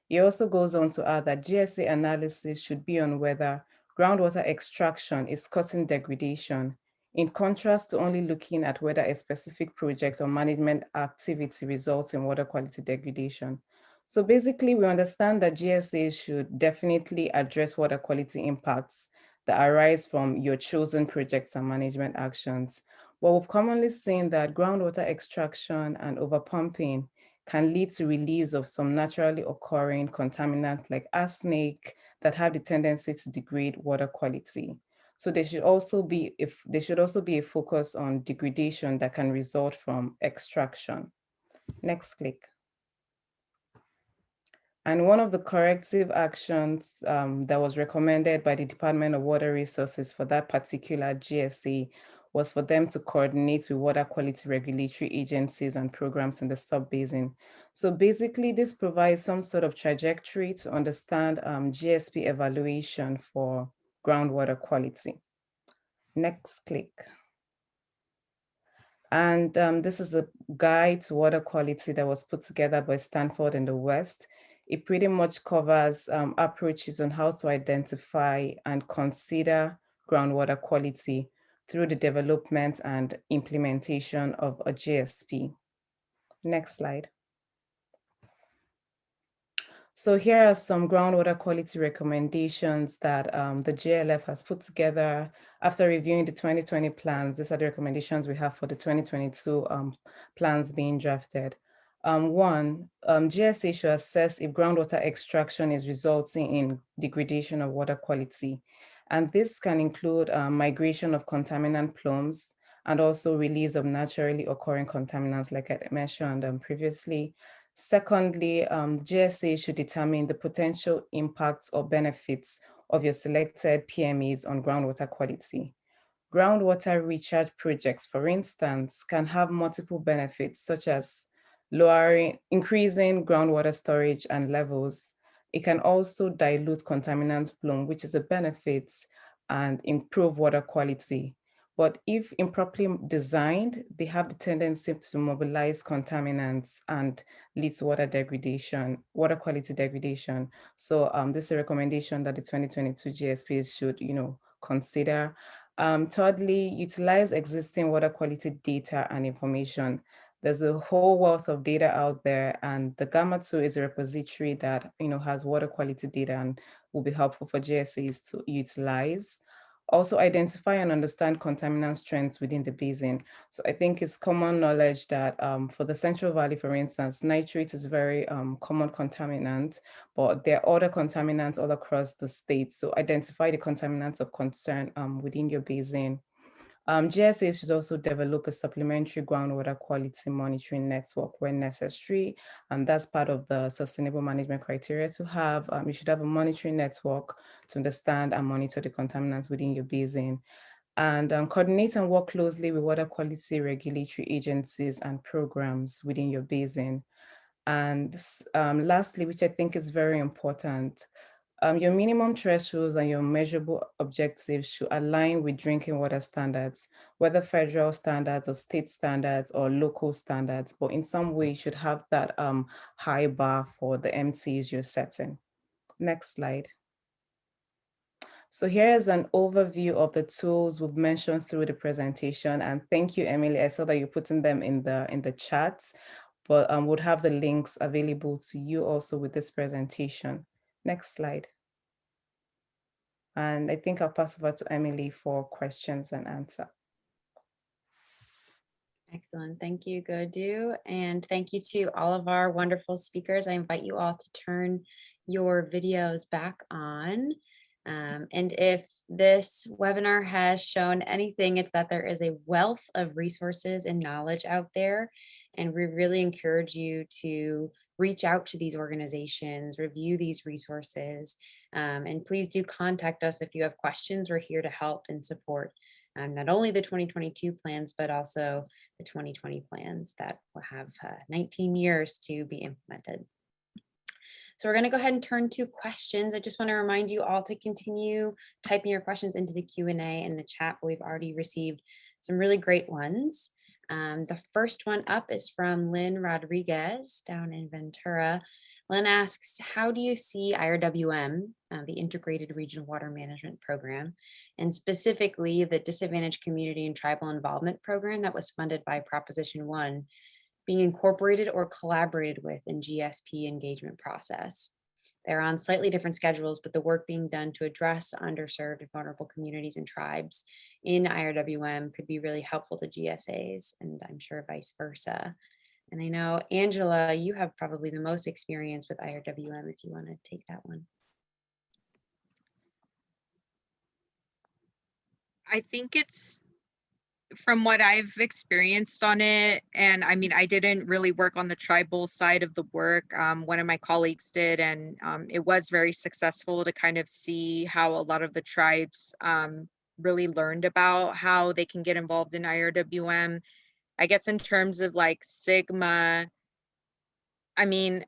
It also goes on to add that GSA analysis should be on whether groundwater extraction is causing degradation in contrast to only looking at whether a specific project or management activity results in water quality degradation. So basically, we understand that GSAs should definitely address water quality impacts that arise from your chosen projects and management actions. But we've commonly seen that groundwater extraction and overpumping can lead to release of some naturally occurring contaminants like arsenic that have the tendency to degrade water quality. So there should also be a focus on degradation that can result from extraction. Next click. And one of the corrective actions that was recommended by the Department of Water Resources for that particular GSA was for them to coordinate with water quality regulatory agencies and programs in the sub-basin. So basically, this provides some sort of trajectory to understand GSP evaluation for groundwater quality. Next click. And this is a guide to water quality that was put together by Stanford in the West. It pretty much covers approaches on how to identify and consider groundwater quality through the development and implementation of a GSP. Next slide. So here are some groundwater quality recommendations that the GLF has put together after reviewing the 2020 plans. These are the recommendations we have for the 2022 plans being drafted. One, GSA should assess if groundwater extraction is resulting in degradation of water quality. And this can include migration of contaminant plumes and also release of naturally occurring contaminants like I mentioned previously. Secondly, GSA should determine the potential impacts or benefits of your selected PMEs on groundwater quality. Groundwater recharge projects, for instance, can have multiple benefits such as increasing groundwater storage and levels. It can also dilute contaminant plume, which is a benefit, and improve water quality. But if improperly designed, they have the tendency to mobilize contaminants and lead to water degradation, water quality degradation. So this is a recommendation that the 2022 GSPs should, consider. Thirdly, utilize existing water quality data and information. There's a whole wealth of data out there, and the Gamma2 is a repository that has water quality data and will be helpful for GSAs to utilize. Also identify and understand contaminant strengths within the basin. So I think it's common knowledge that for the Central Valley, for instance, nitrate is a very common contaminant, but there are other contaminants all across the state. So identify the contaminants of concern within your basin. GSA should also develop a supplementary groundwater quality monitoring network when necessary, and that's part of the sustainable management criteria to have. You should have a monitoring network to understand and monitor the contaminants within your basin, and coordinate and work closely with water quality regulatory agencies and programs within your basin. And lastly, which I think is very important, your minimum thresholds and your measurable objectives should align with drinking water standards, whether federal standards or state standards or local standards, but in some way you should have that high bar for the MTs you're setting. Next slide. So here's an overview of the tools we've mentioned through the presentation. And thank you, Emily. I saw that you're putting them in the chat, but would have the links available to you also with this presentation. Next slide. And I think I'll pass over to Emily for questions and answer. Excellent. Thank you, Ngodoo. And thank you to all of our wonderful speakers. I invite you all to turn your videos back on. And if this webinar has shown anything, it's that there is a wealth of resources and knowledge out there. And we really encourage you to reach out to these organizations, review these resources, and please do contact us if you have questions. We're here to help and support not only the 2022 plans, but also the 2020 plans that will have 19 years to be implemented. So we're going to go ahead and turn to questions. I just want to remind you all to continue typing your questions into the Q&A in the chat. We've already received some really great ones. The first one up is from Lynn Rodriguez down in Ventura. Lynn asks, how do you see IRWM, the Integrated Regional Water Management Program, and specifically the Disadvantaged Community and Tribal Involvement Program that was funded by Proposition 1, being incorporated or collaborated with in GSP engagement process? They're on slightly different schedules, but the work being done to address underserved and vulnerable communities and tribes in IRWM could be really helpful to GSAs, and I'm sure vice versa. And I know, Angela, you have probably the most experience with IRWM if you want to take that one. I think it's from what I've experienced on it, and I mean, I didn't really work on the tribal side of the work. One of my colleagues did, and it was very successful to kind of see how a lot of the tribes really learned about how they can get involved in IRWM. I guess in terms of like Sigma, I mean,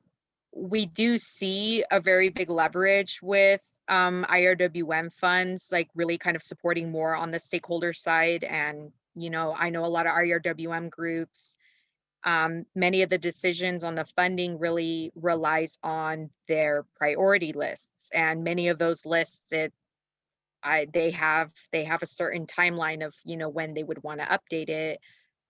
we do see a very big leverage with IRWM funds, like really kind of supporting more on the stakeholder side. And, you know, I know a lot of IRWM groups, many of the decisions on the funding really relies on their priority lists. And many of those lists, they have a certain timeline of, you know, when they would want to update it.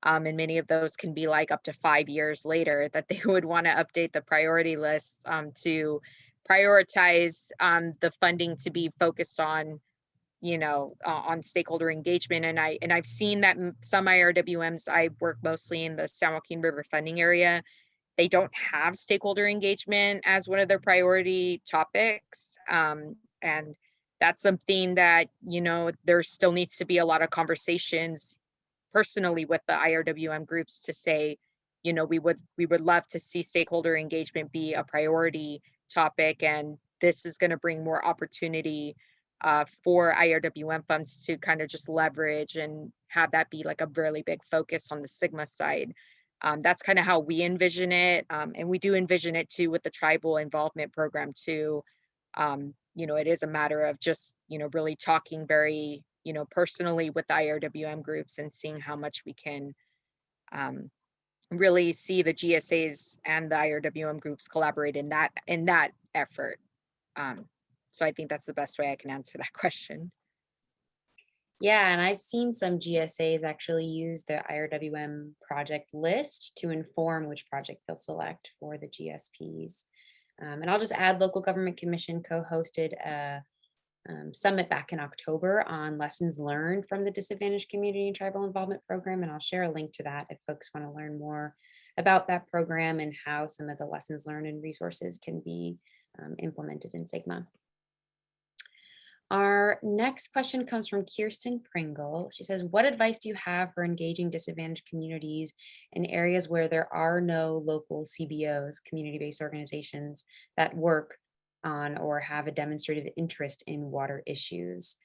And many of those can be like up to 5 years later that they would want to update the priority list to prioritize the funding to be focused on, you know, on stakeholder engagement. And I've seen that some IRWMs, I work mostly in the San Joaquin River funding area, they don't have stakeholder engagement as one of their priority topics. And that's something that, you know, there still needs to be a lot of conversations personally with the IRWM groups to say, you know, we would love to see stakeholder engagement be a priority topic, and this is going to bring more opportunity for IRWM funds to kind of just leverage and have that be like a really big focus on the Sigma side. That's kind of how we envision it, and we do envision it too with the tribal involvement program too. You know, it is a matter of just, you know, really talking very, you know, personally with the IRWM groups and seeing how much we can really see the GSAs and the IRWM groups collaborate in that effort. So I think that's the best way I can answer that question. Yeah, and I've seen some GSAs actually use the IRWM project list to inform which project they'll select for the GSPs. And I'll just add, Local Government Commission co-hosted a summit back in October on lessons learned from the Disadvantaged Community and Tribal Involvement Program. And I'll share a link to that if folks want to learn more about that program and how some of the lessons learned and resources can be implemented in Sigma. Our next question comes from Kirsten Pringle. She says, what advice do you have for engaging disadvantaged communities in areas where there are no local CBOs, community-based organizations, that work on or have a demonstrated interest in water issues?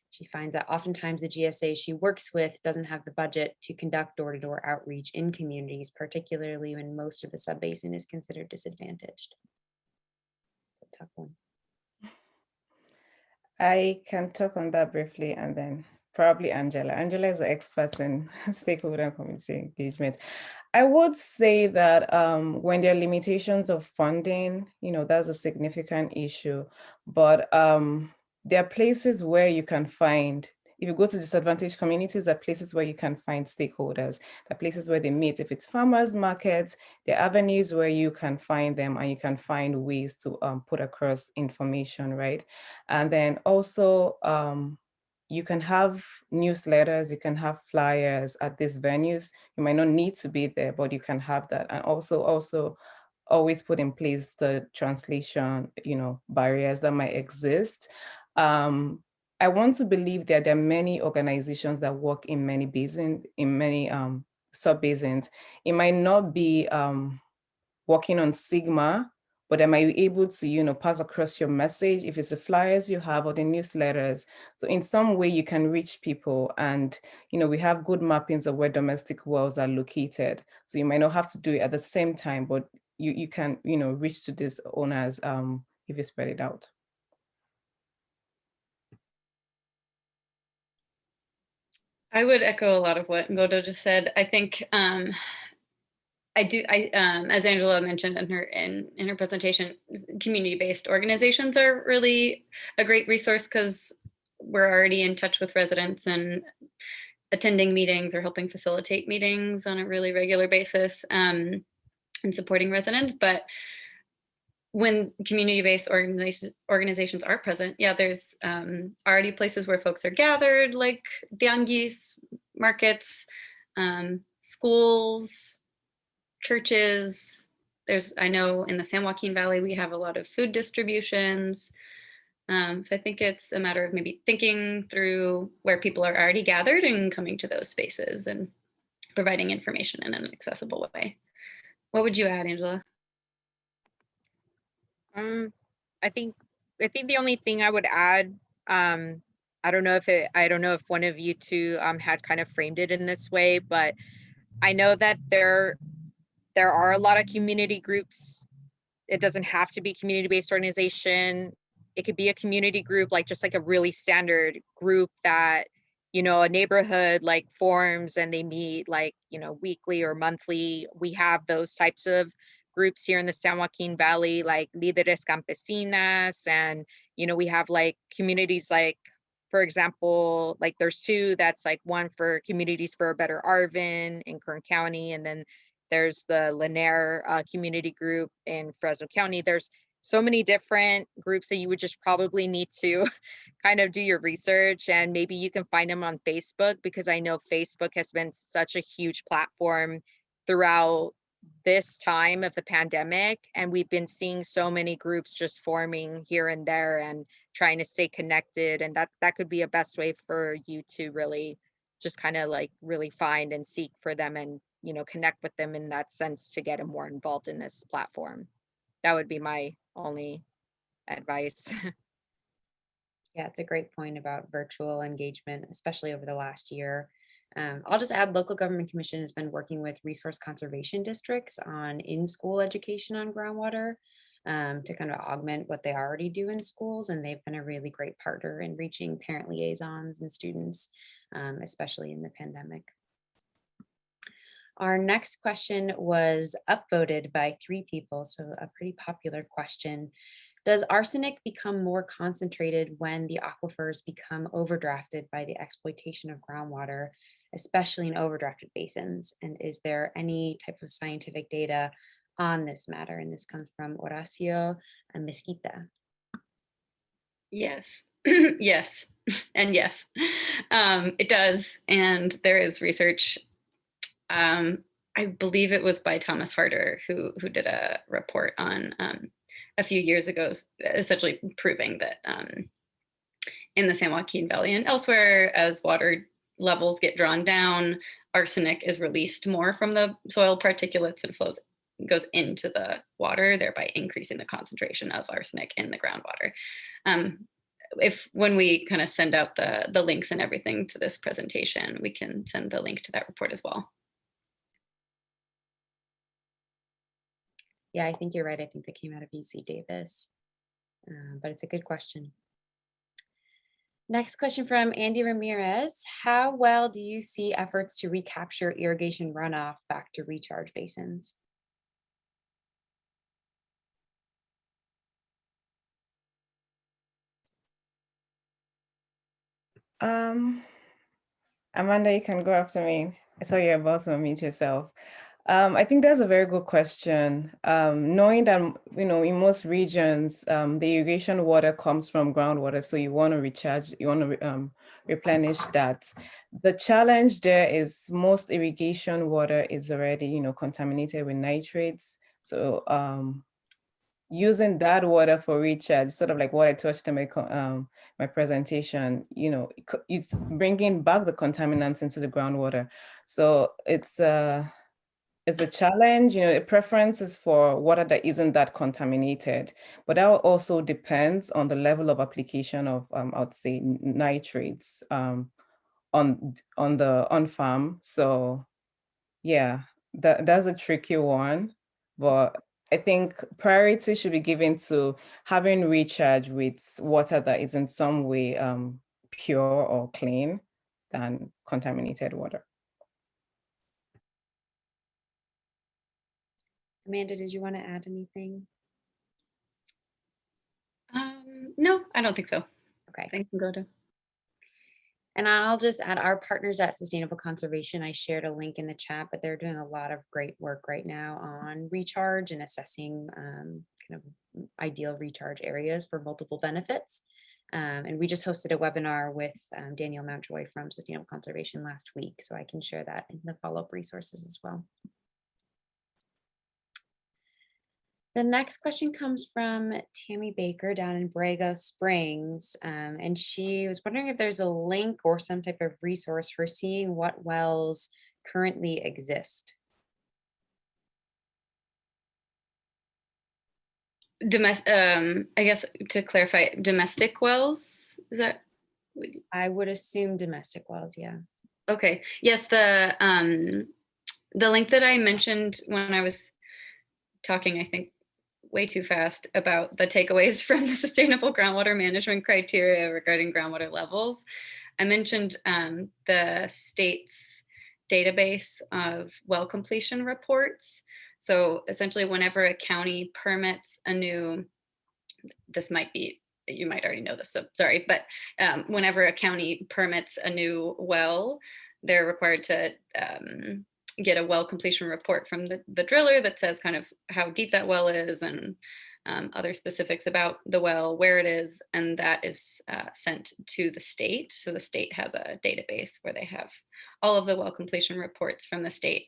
She finds that oftentimes the GSA she works with doesn't have the budget to conduct door-to-door outreach in communities, particularly when most of the subbasin is considered disadvantaged. It's a tough one. I can talk on that briefly, and then probably Angela. Angela is the expert in stakeholder and community engagement. I would say that when there are limitations of funding, you know, that's a significant issue. But there are places where you can find, if you go to disadvantaged communities, there are places where you can find stakeholders. There are places where they meet. If it's farmers markets, there are avenues where you can find them and you can find ways to put across information, right? And then also, you can have newsletters, you can have flyers at these venues. You might not need to be there, but you can have that. And also always put in place the translation, you know, barriers that might exist. I want to believe that there are many organizations that work in many basins, in many sub-basins. It might not be working on Sigma, but am I able to, you know, pass across your message if it's the flyers you have or the newsletters? So in some way you can reach people, and, you know, we have good mappings of where domestic wells are located. So you might not have to do it at the same time, but you can, you know, reach to these owners if you spread it out. I would echo a lot of what Ngodoo just said. I think as Angela mentioned in her presentation, community-based organizations are really a great resource because we're already in touch with residents and attending meetings or helping facilitate meetings on a really regular basis, and supporting residents. But when community-based organizations are present, yeah, there's already places where folks are gathered, like tianguis, markets, schools, churches. I know in the San Joaquin Valley, we have a lot of food distributions. So I think it's a matter of maybe thinking through where people are already gathered and coming to those spaces and providing information in an accessible way. What would you add, Angela? I think the only thing I would add, I don't know if one of you two had kind of framed it in this way, but I know that there are a lot of community groups. It doesn't have to be community-based organization. It could be a community group, like just like a really standard group that, you know, a neighborhood like forms and they meet like, you know, weekly or monthly. We have those types of groups here in the San Joaquin Valley, like Líderes Campesinas. And, you know, we have like communities like, for example, like there's two, that's like one for Communities for a Better Arvin in Kern County. And then there's the Lanier community group in Fresno County. There's so many different groups that you would just probably need to kind of do your research, and maybe you can find them on Facebook, because I know Facebook has been such a huge platform throughout this time of the pandemic, and we've been seeing so many groups just forming here and there and trying to stay connected, and that could be a best way for you to really just kind of like really find and seek for them and, you know, connect with them in that sense to get them more involved in this platform. That would be my only advice. Yeah, it's a great point about virtual engagement, especially over the last year. I'll just add, Local Government Commission has been working with resource conservation districts on in-school education on groundwater, to kind of augment what they already do in schools. And they've been a really great partner in reaching parent liaisons and students, especially in the pandemic. Our next question was upvoted by 3 people, so a pretty popular question. Does arsenic become more concentrated when the aquifers become overdrafted by the exploitation of groundwater, especially in overdrafted basins? And is there any type of scientific data on this matter? And this comes from Horacio and Mesquita. Yes, yes, and yes, it does. And there is research. I believe it was by Thomas Harder who did a report on a few years ago, essentially proving that in the San Joaquin Valley and elsewhere, as water levels get drawn down, arsenic is released more from the soil particulates and goes into the water, thereby increasing the concentration of arsenic in the groundwater. When we kind of send out the links and everything to this presentation, we can send the link to that report as well. Yeah, I think you're right. I think that came out of UC Davis, but it's a good question. Next question from Andy Ramirez. How well do you see efforts to recapture irrigation runoff back to recharge basins? Amanda, you can go after me. I saw you're about to unmute yourself. I think that's a very good question. Knowing that, you know, in most regions, the irrigation water comes from groundwater, so you want to recharge, you want to replenish that. The challenge there is most irrigation water is already, you know, contaminated with nitrates. So using that water for recharge, sort of like what I touched on my presentation, you know, it's bringing back the contaminants into the groundwater. So it's a challenge. You know, a preference is for water that isn't that contaminated, but that also depends on the level of application of, I would say, nitrates on farm. So yeah, that's a tricky one, but I think priority should be given to having recharge with water that is in some way pure or clean than contaminated water. Amanda, did you want to add anything? No, I don't think so. Okay. Thanks, Ngodoo. And I'll just add our partners at Sustainable Conservation. I shared a link in the chat, but they're doing a lot of great work right now on recharge and assessing kind of ideal recharge areas for multiple benefits. And we just hosted a webinar with Danielle Mountjoy from Sustainable Conservation last week, so I can share that in the follow-up resources as well. The next question comes from Tammy Baker down in Borrego Springs. And she was wondering if there's a link or some type of resource for seeing what wells currently exist. I guess to clarify, domestic wells, is that? I would assume domestic wells, yeah. Okay, yes, the link that I mentioned when I was talking, I think, way too fast about the takeaways from the sustainable groundwater management criteria regarding groundwater levels. I mentioned the state's database of well completion reports. So essentially, whenever a county permits a new, this might be, you might already know this, so sorry, but whenever a county permits a new well, they're required to get a well completion report from the driller that says kind of how deep that well is and other specifics about the well, where it is, and that is sent to the state. So the state has a database where they have all of the well completion reports from the state,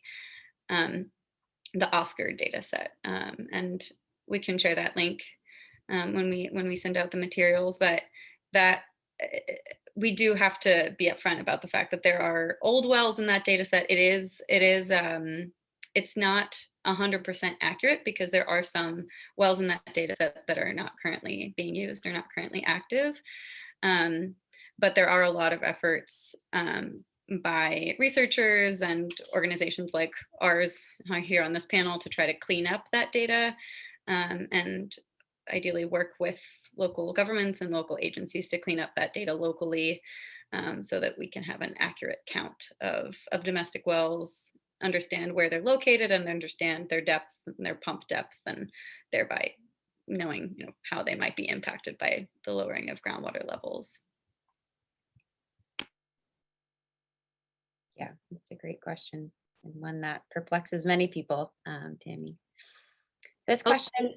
the Oscar data set, and we can share that link when we send out the materials. But that we do have to be upfront about the fact that there are old wells in that data set. It's not 100% accurate because there are some wells in that data set that are not currently being used or not currently active. But there are a lot of efforts by researchers and organizations like ours here on this panel to try to clean up that data and ideally work with local governments and local agencies to clean up that data locally so that we can have an accurate count of domestic wells, understand where they're located and understand their depth and their pump depth, and thereby knowing how they might be impacted by the lowering of groundwater levels. Yeah, that's a great question and one that perplexes many people, Tammy. This question.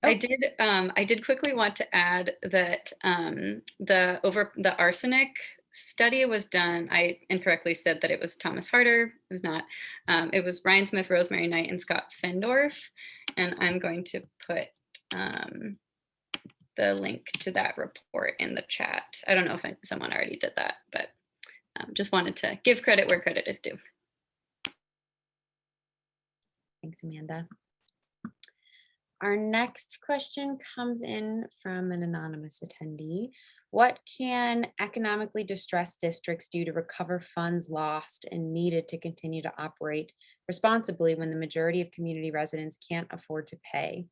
I did quickly want to add that the arsenic study was done. I incorrectly said that it was Thomas Harder. It was not. It was Ryan Smith, Rosemary Knight, and Scott Fendorf. And I'm going to put the link to that report in the chat. I don't know if someone already did that, but just wanted to give credit where credit is due. Thanks, Amanda. Our next question comes in from an anonymous attendee. What can economically distressed districts do to recover funds lost and needed to continue to operate responsibly when the majority of community residents can't afford to pay?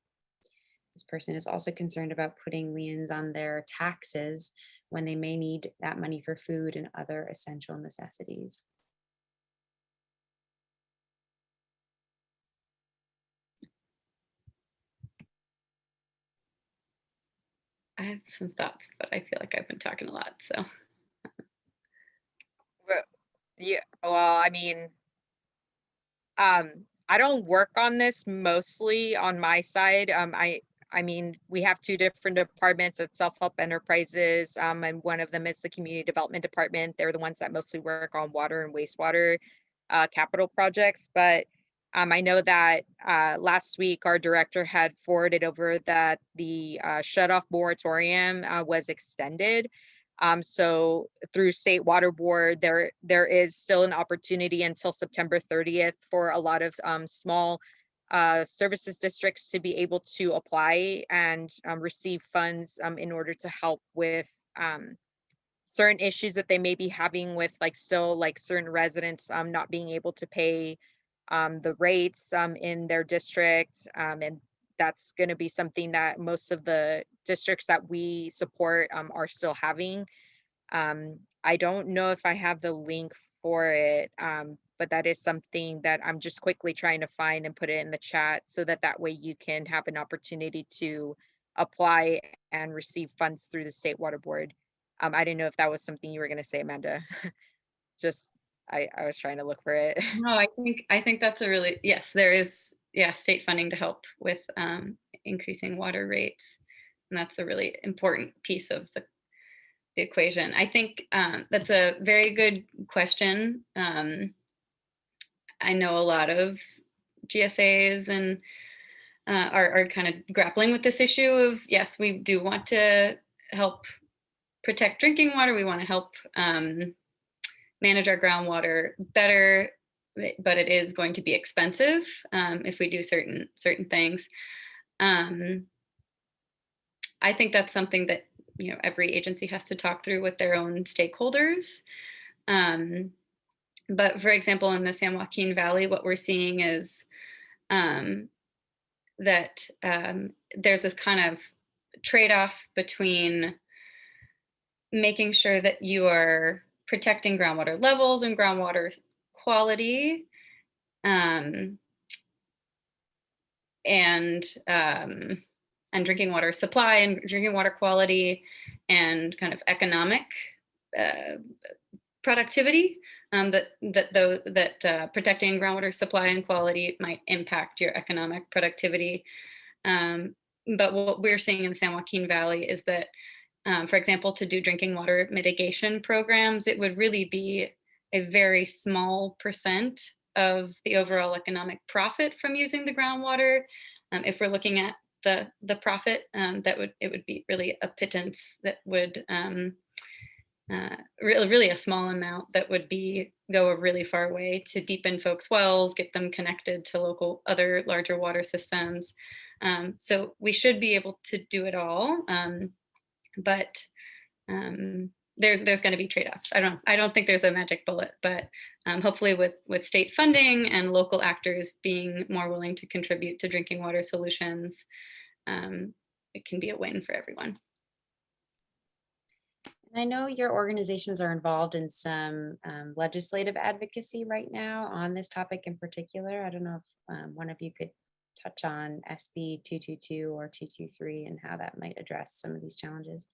This person is also concerned about putting liens on their taxes when they may need that money for food and other essential necessities. I have some thoughts, but I feel like I've been talking a lot, so. Yeah, well, I mean, I don't work on this mostly on my side. I mean, we have two different departments at Self-Help Enterprises, and one of them is the Community Development Department. They're the ones that mostly work on water and wastewater capital projects. But I know that last week our director had forwarded over that the shutoff moratorium was extended. So through State Water Board, there is still an opportunity until September 30th for a lot of small services districts to be able to apply and receive funds in order to help with certain issues that they may be having with still certain residents not being able to pay the rates in their district. And that's going to be something that most of the districts that we support are still having. I don't know if I have the link for it. But that is something that I'm just quickly trying to find and put it in the chat so that that way you can have an opportunity to apply and receive funds through the State Water Board. I didn't know if that was something you were going to say, Amanda. Just, I was trying to look for it. No, I think that's a really, yes, there is, yeah, state funding to help with increasing water rates. And that's a really important piece of the equation. I think that's a very good question. I know a lot of GSAs and are kind of grappling with this issue of, yes, we do want to help protect drinking water. We want to help manage our groundwater better, but it is going to be expensive if we do certain things. I think that's something that, you know, every agency has to talk through with their own stakeholders. But for example, in the San Joaquin Valley, what we're seeing is that there's this kind of trade-off between making sure that you are protecting groundwater levels and groundwater quality, and drinking water supply and drinking water quality, and kind of economic productivity, that protecting groundwater supply and quality might impact your economic productivity. But what we're seeing in the San Joaquin Valley is that, for example, to do drinking water mitigation programs, it would really be a very small percent of the overall economic profit from using the groundwater. If we're looking at the profit, it would be really a pittance that would really a small amount that would go a really far way to deepen folks' wells, get them connected to local other larger water systems. So we should be able to do it all, but there's going to be trade-offs. I don't think there's a magic bullet, but hopefully with state funding and local actors being more willing to contribute to drinking water solutions, it can be a win for everyone. I know your organizations are involved in some legislative advocacy right now on this topic in particular. I don't know if one of you could touch on SB 222 or 223 and how that might address some of these challenges.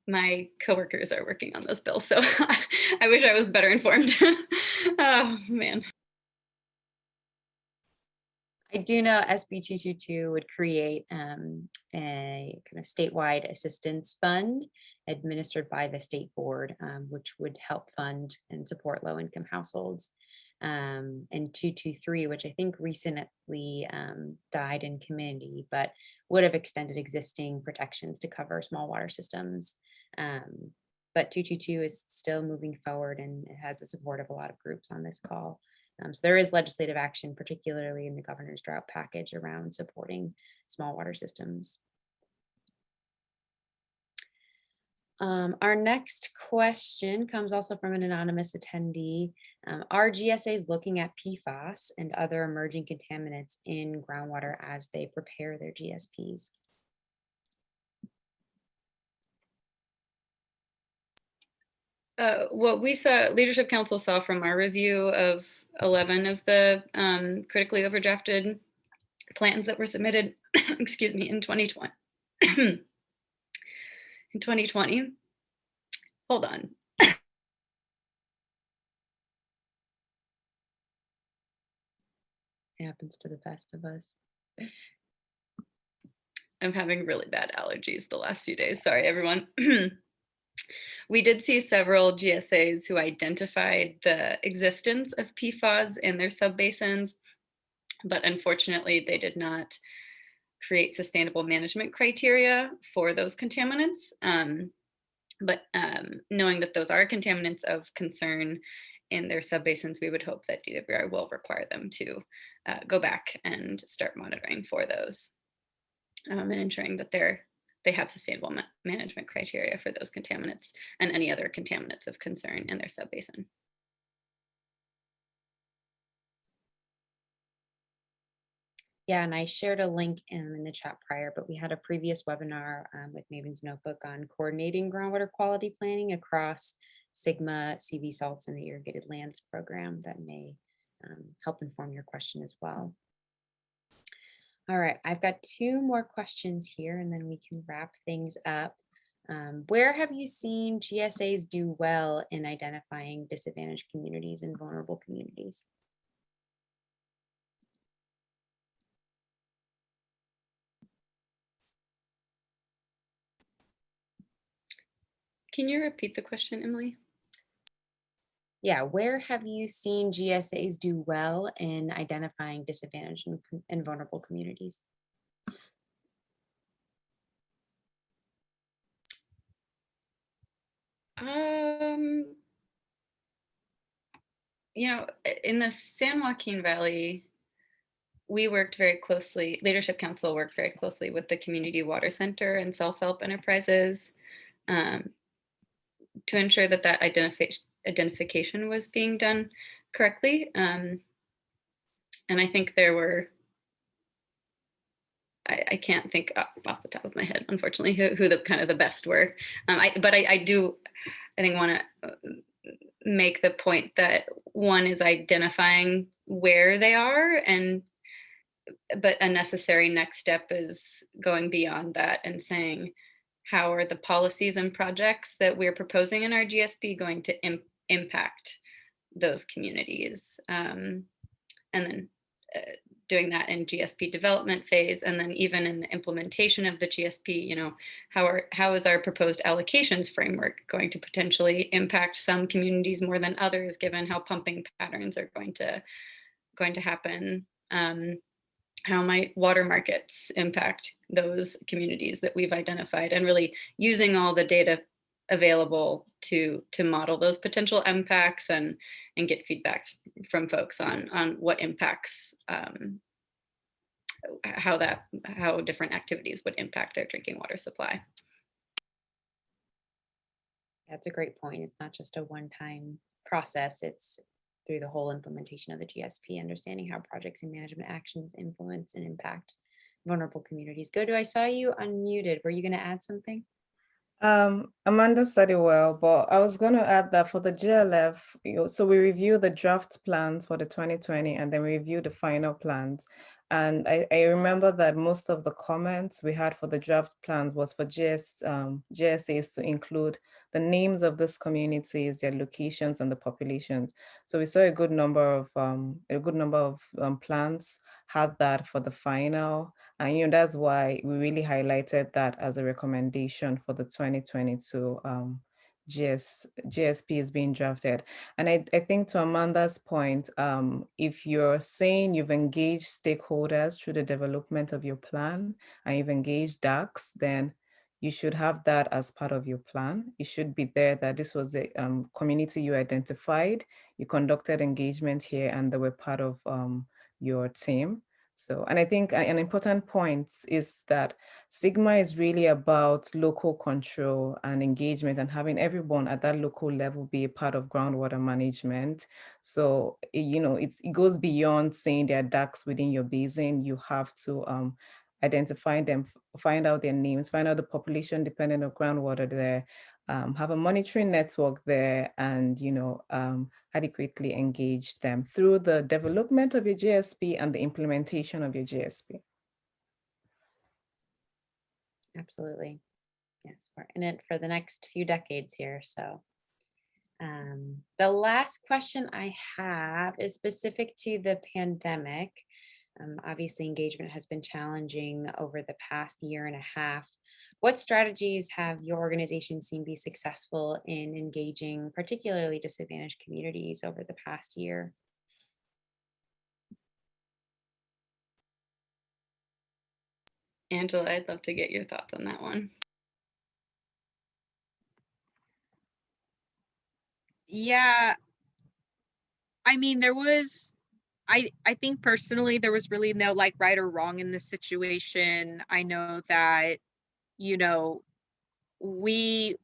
My coworkers are working on those bills, so I wish I was better informed. Oh, man. I do know SB 222 would create a kind of statewide assistance fund administered by the state board, which would help fund and support low-income households. And 223, which I think recently died in committee, but would have extended existing protections to cover small water systems. But 222 is still moving forward, and it has the support of a lot of groups on this call. So there is legislative action, particularly in the governor's drought package, around supporting small water systems. Our next question comes also from an anonymous attendee. Are GSAs looking at PFAS and other emerging contaminants in groundwater as they prepare their GSPs? What we saw, Leadership Council saw from our review of 11 of the critically overdrafted plans that were submitted, excuse me, in 2020. In 2020, hold on. It happens to the best of us. I'm having really bad allergies the last few days. Sorry, everyone. We did see several GSAs who identified the existence of PFAS in their subbasins, but unfortunately they did not create sustainable management criteria for those contaminants. But knowing that those are contaminants of concern in their subbasins, we would hope that DWR will require them to go back and start monitoring for those and ensuring that they have sustainable management criteria for those contaminants and any other contaminants of concern in their subbasin. Yeah, and I shared a link in the chat prior, but we had a previous webinar with Maven's Notebook on coordinating groundwater quality planning across Sigma, CV salts, and the Irrigated Lands program that may help inform your question as well. All right, I've got 2 more questions here and then we can wrap things up. Where have you seen GSAs do well in identifying disadvantaged communities and vulnerable communities? Can you repeat the question, Emily? Yeah, where have you seen GSAs do well in identifying disadvantaged and vulnerable communities? You know, in the San Joaquin Valley, we worked very closely, Leadership Council worked very closely with the Community Water Center and self-help enterprises to ensure that that identification was being done correctly. And I think there were, I can't think off the top of my head, unfortunately, who the kind of the best were. But I do, I think, want to make the point that one is identifying where they are, but a necessary next step is going beyond that and saying, how are the policies and projects that we're proposing in our GSP going to impact those communities? And then doing that in GSP development phase, and then even in the implementation of the GSP, you know, how is our proposed allocations framework going to potentially impact some communities more than others, given how pumping patterns are going to happen? How might water markets impact those communities that we've identified, and really using all the data available to model those potential impacts and get feedback from folks on what impacts, how different activities would impact their drinking water supply. That's a great point. It's not just a one-time process. It's through the whole implementation of the GSP, understanding how projects and management actions influence and impact vulnerable communities. Ngodoo, I saw you unmuted. Were you going to add something? Amanda said it well, but I was going to add that for the GLF, so we review the draft plans for the 2020 and then we review the final plans. And I remember that most of the comments we had for the draft plans was for GSAs to include the names of these communities, their locations, and the populations. So we saw a good number of plans had that for the final. And that's why we really highlighted that as a recommendation for the 2022 GSP is being drafted. And I think to Amanda's point, if you're saying you've engaged stakeholders through the development of your plan and you've engaged DACs, then you should have that as part of your plan. It should be there that this was the community you identified, you conducted engagement here, and they were part of your team. So, and I think an important point is that Sigma is really about local control and engagement and having everyone at that local level be a part of groundwater management. So, it goes beyond saying there are DACs within your basin. You have to identify them, find out their names, find out the population dependent on groundwater there, have a monitoring network there, and adequately engage them through the development of your GSP and the implementation of your GSP. Absolutely. Yes, we're in it for the next few decades here. So the last question I have is specific to the pandemic. Obviously, engagement has been challenging over the past year and a half. What strategies have your organization seen be successful in engaging particularly disadvantaged communities over the past year? Angela, I'd love to get your thoughts on that one. Yeah, I mean, I think personally, there was really no like right or wrong in this situation. I know that, we've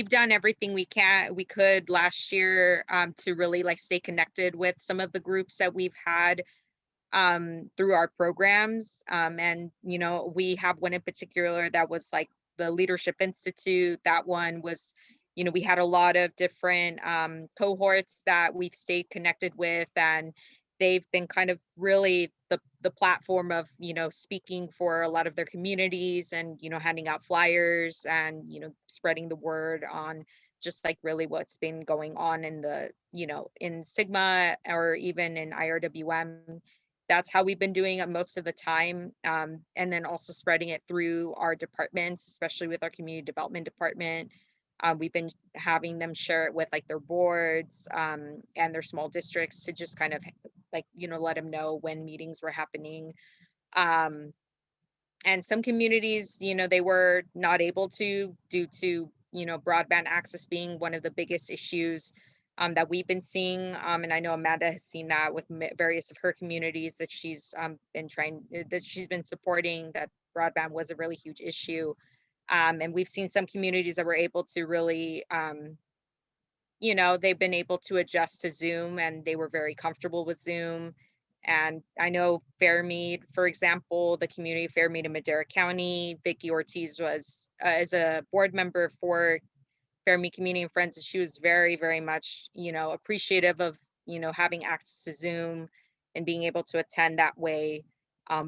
done everything we could last year to really like stay connected with some of the groups that we've had through our programs. And, you know, we have one in particular that was like the Leadership Institute. That one was, you know, we had a lot of different cohorts that we've stayed connected with, and they've been kind of really the platform of, you know, speaking for a lot of their communities and, you know, handing out flyers and, you know, spreading the word on just like really what's been going on in the, you know, in Sigma or even in IRWM. That's how we've been doing it most of the time. And then also spreading it through our departments, especially with our community development department. We've been having them share it with like their boards and their small districts to just kind of like, you know, let them know when meetings were happening. Um, and some communities, you know, they were not able to due to, you know, broadband access being one of the biggest issues that we've been seeing. And I know Amanda has seen that with various of her communities that she's that she's been supporting, that broadband was a really huge issue. And we've seen some communities that were able to really, you know, they've been able to adjust to Zoom and they were very comfortable with Zoom. And I know Fairmead, for example, the community of Fairmead in Madera County, Vicky Ortiz was as a board member for Fairmead Community and Friends, and she was very, very much, you know, appreciative of, you know, having access to Zoom and being able to attend that way.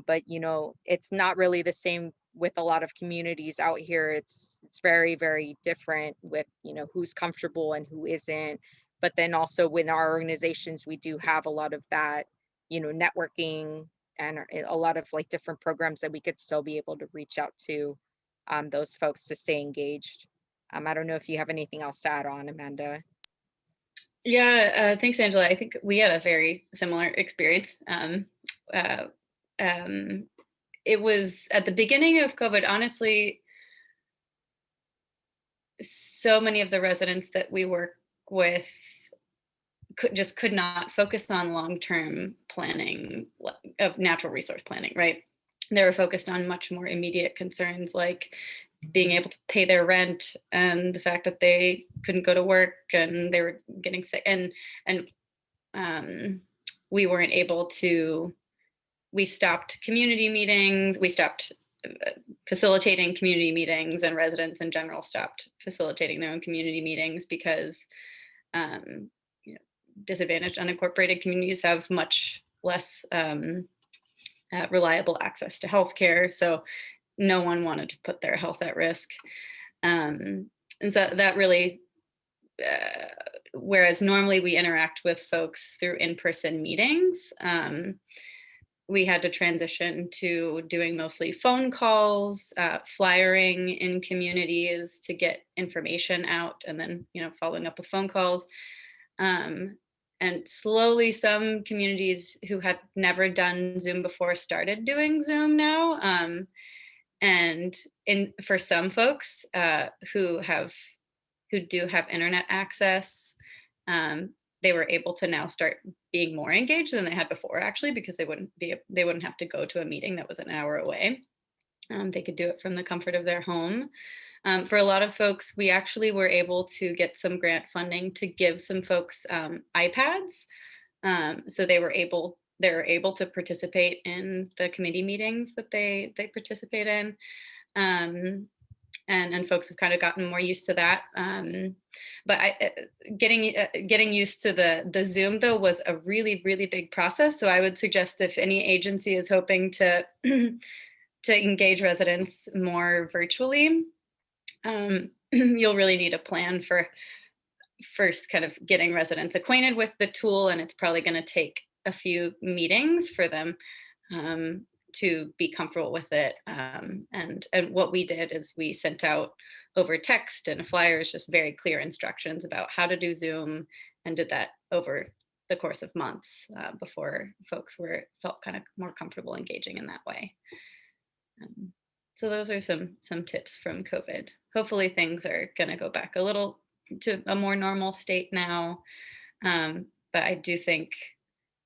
But, you know, it's not really the same with a lot of communities out here. It's very, very different with, you know, who's comfortable and who isn't. But then also within our organizations, we do have a lot of that, you know, networking and a lot of like different programs that we could still be able to reach out to those folks to stay engaged. I don't know if you have anything else to add on, Amanda. Yeah, thanks, Angela. I think we had a very similar experience. Uh, it was at the beginning of COVID, honestly, so many of the residents that we work with could not focus on long-term planning of natural resource planning, right? They were focused on much more immediate concerns like being able to pay their rent and the fact that they couldn't go to work and they were getting sick, and we weren't able to. We stopped community meetings. We stopped facilitating community meetings, and residents in general stopped facilitating their own community meetings because you know, disadvantaged unincorporated communities have much less reliable access to healthcare. So no one wanted to put their health at risk. And so that really, whereas normally we interact with folks through in-person meetings, we had to transition to doing mostly phone calls, flyering in communities to get information out, and then, you know, following up with phone calls. And slowly some communities who had never done Zoom before started doing Zoom now. And for some folks who do have internet access, they were able to now start being more engaged than they had before, actually, because they wouldn't have to go to a meeting that was an hour away. They could do it from the comfort of their home. For a lot of folks, we actually were able to get some grant funding to give some folks iPads. So they were able to participate in the committee meetings that they participate in. And folks have kind of gotten more used to that. But getting used to the Zoom though was a really, really big process. So I would suggest if any agency is hoping to to engage residents more virtually, you'll really need a plan for first kind of getting residents acquainted with the tool, and it's probably going to take a few meetings for them to be comfortable with it. And what we did is we sent out over text and flyers just very clear instructions about how to do Zoom, and did that over the course of months before folks felt kind of more comfortable engaging in that way. So those are some tips from COVID. Hopefully things are going to go back a little to a more normal state now. But I do think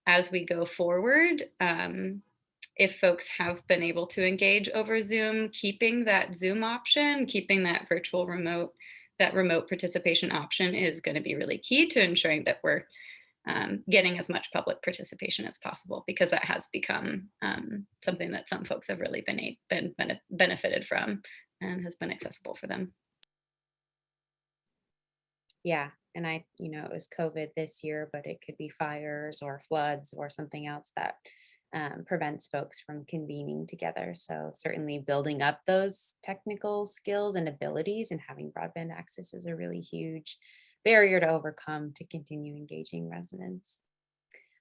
as we go forward, if folks have been able to engage over Zoom, keeping that Zoom option, keeping that remote participation option is going to be really key to ensuring that we're getting as much public participation as possible, because that has become something that some folks have really benefited from and has been accessible for them. Yeah, and it was COVID this year, but it could be fires or floods or something else that prevents folks from convening together. So certainly building up those technical skills and abilities and having broadband access is a really huge barrier to overcome to continue engaging residents.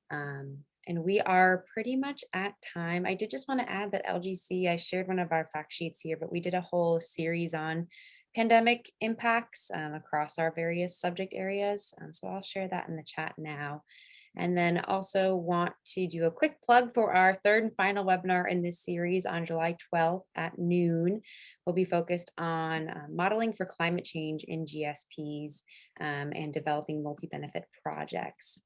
And we are pretty much at time. I did just want to add that LGC, I shared one of our fact sheets here, but we did a whole series on pandemic impacts across our various subject areas. So I'll share that in the chat now. And then also want to do a quick plug for our third and final webinar in this series on July 12th at noon. We'll be focused on modeling for climate change in GSPs and developing multi-benefit projects.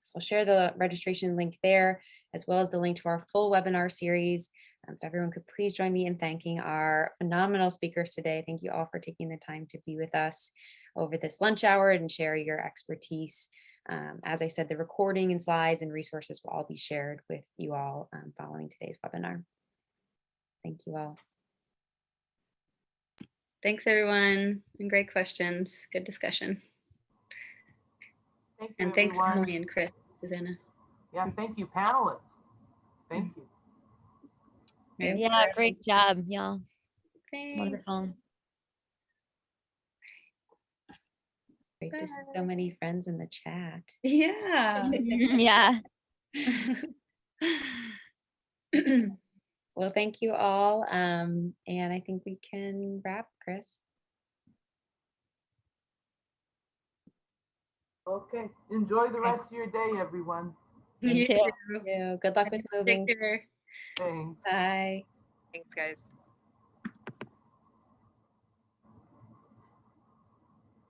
So I'll share the registration link there, as well as the link to our full webinar series. If everyone could please join me in thanking our phenomenal speakers today. Thank you all for taking the time to be with us over this lunch hour and share your expertise. As I said, the recording and slides and resources will all be shared with you all following today's webinar. Thank you all. Thanks, everyone, and great questions. Good discussion. Thank you, And thanks, everyone. Emily and Chris, Susanna. Yeah, thank you, panelists. Thank you. Yeah, great job, y'all. Thanks. Wonderful. Great to see so many friends in the chat. Yeah. Yeah. Well, thank you all. And I think we can wrap, Chris. Okay, enjoy the rest of your day, everyone. You too. Good luck with moving. Take care. Thanks. Bye. Thanks, guys.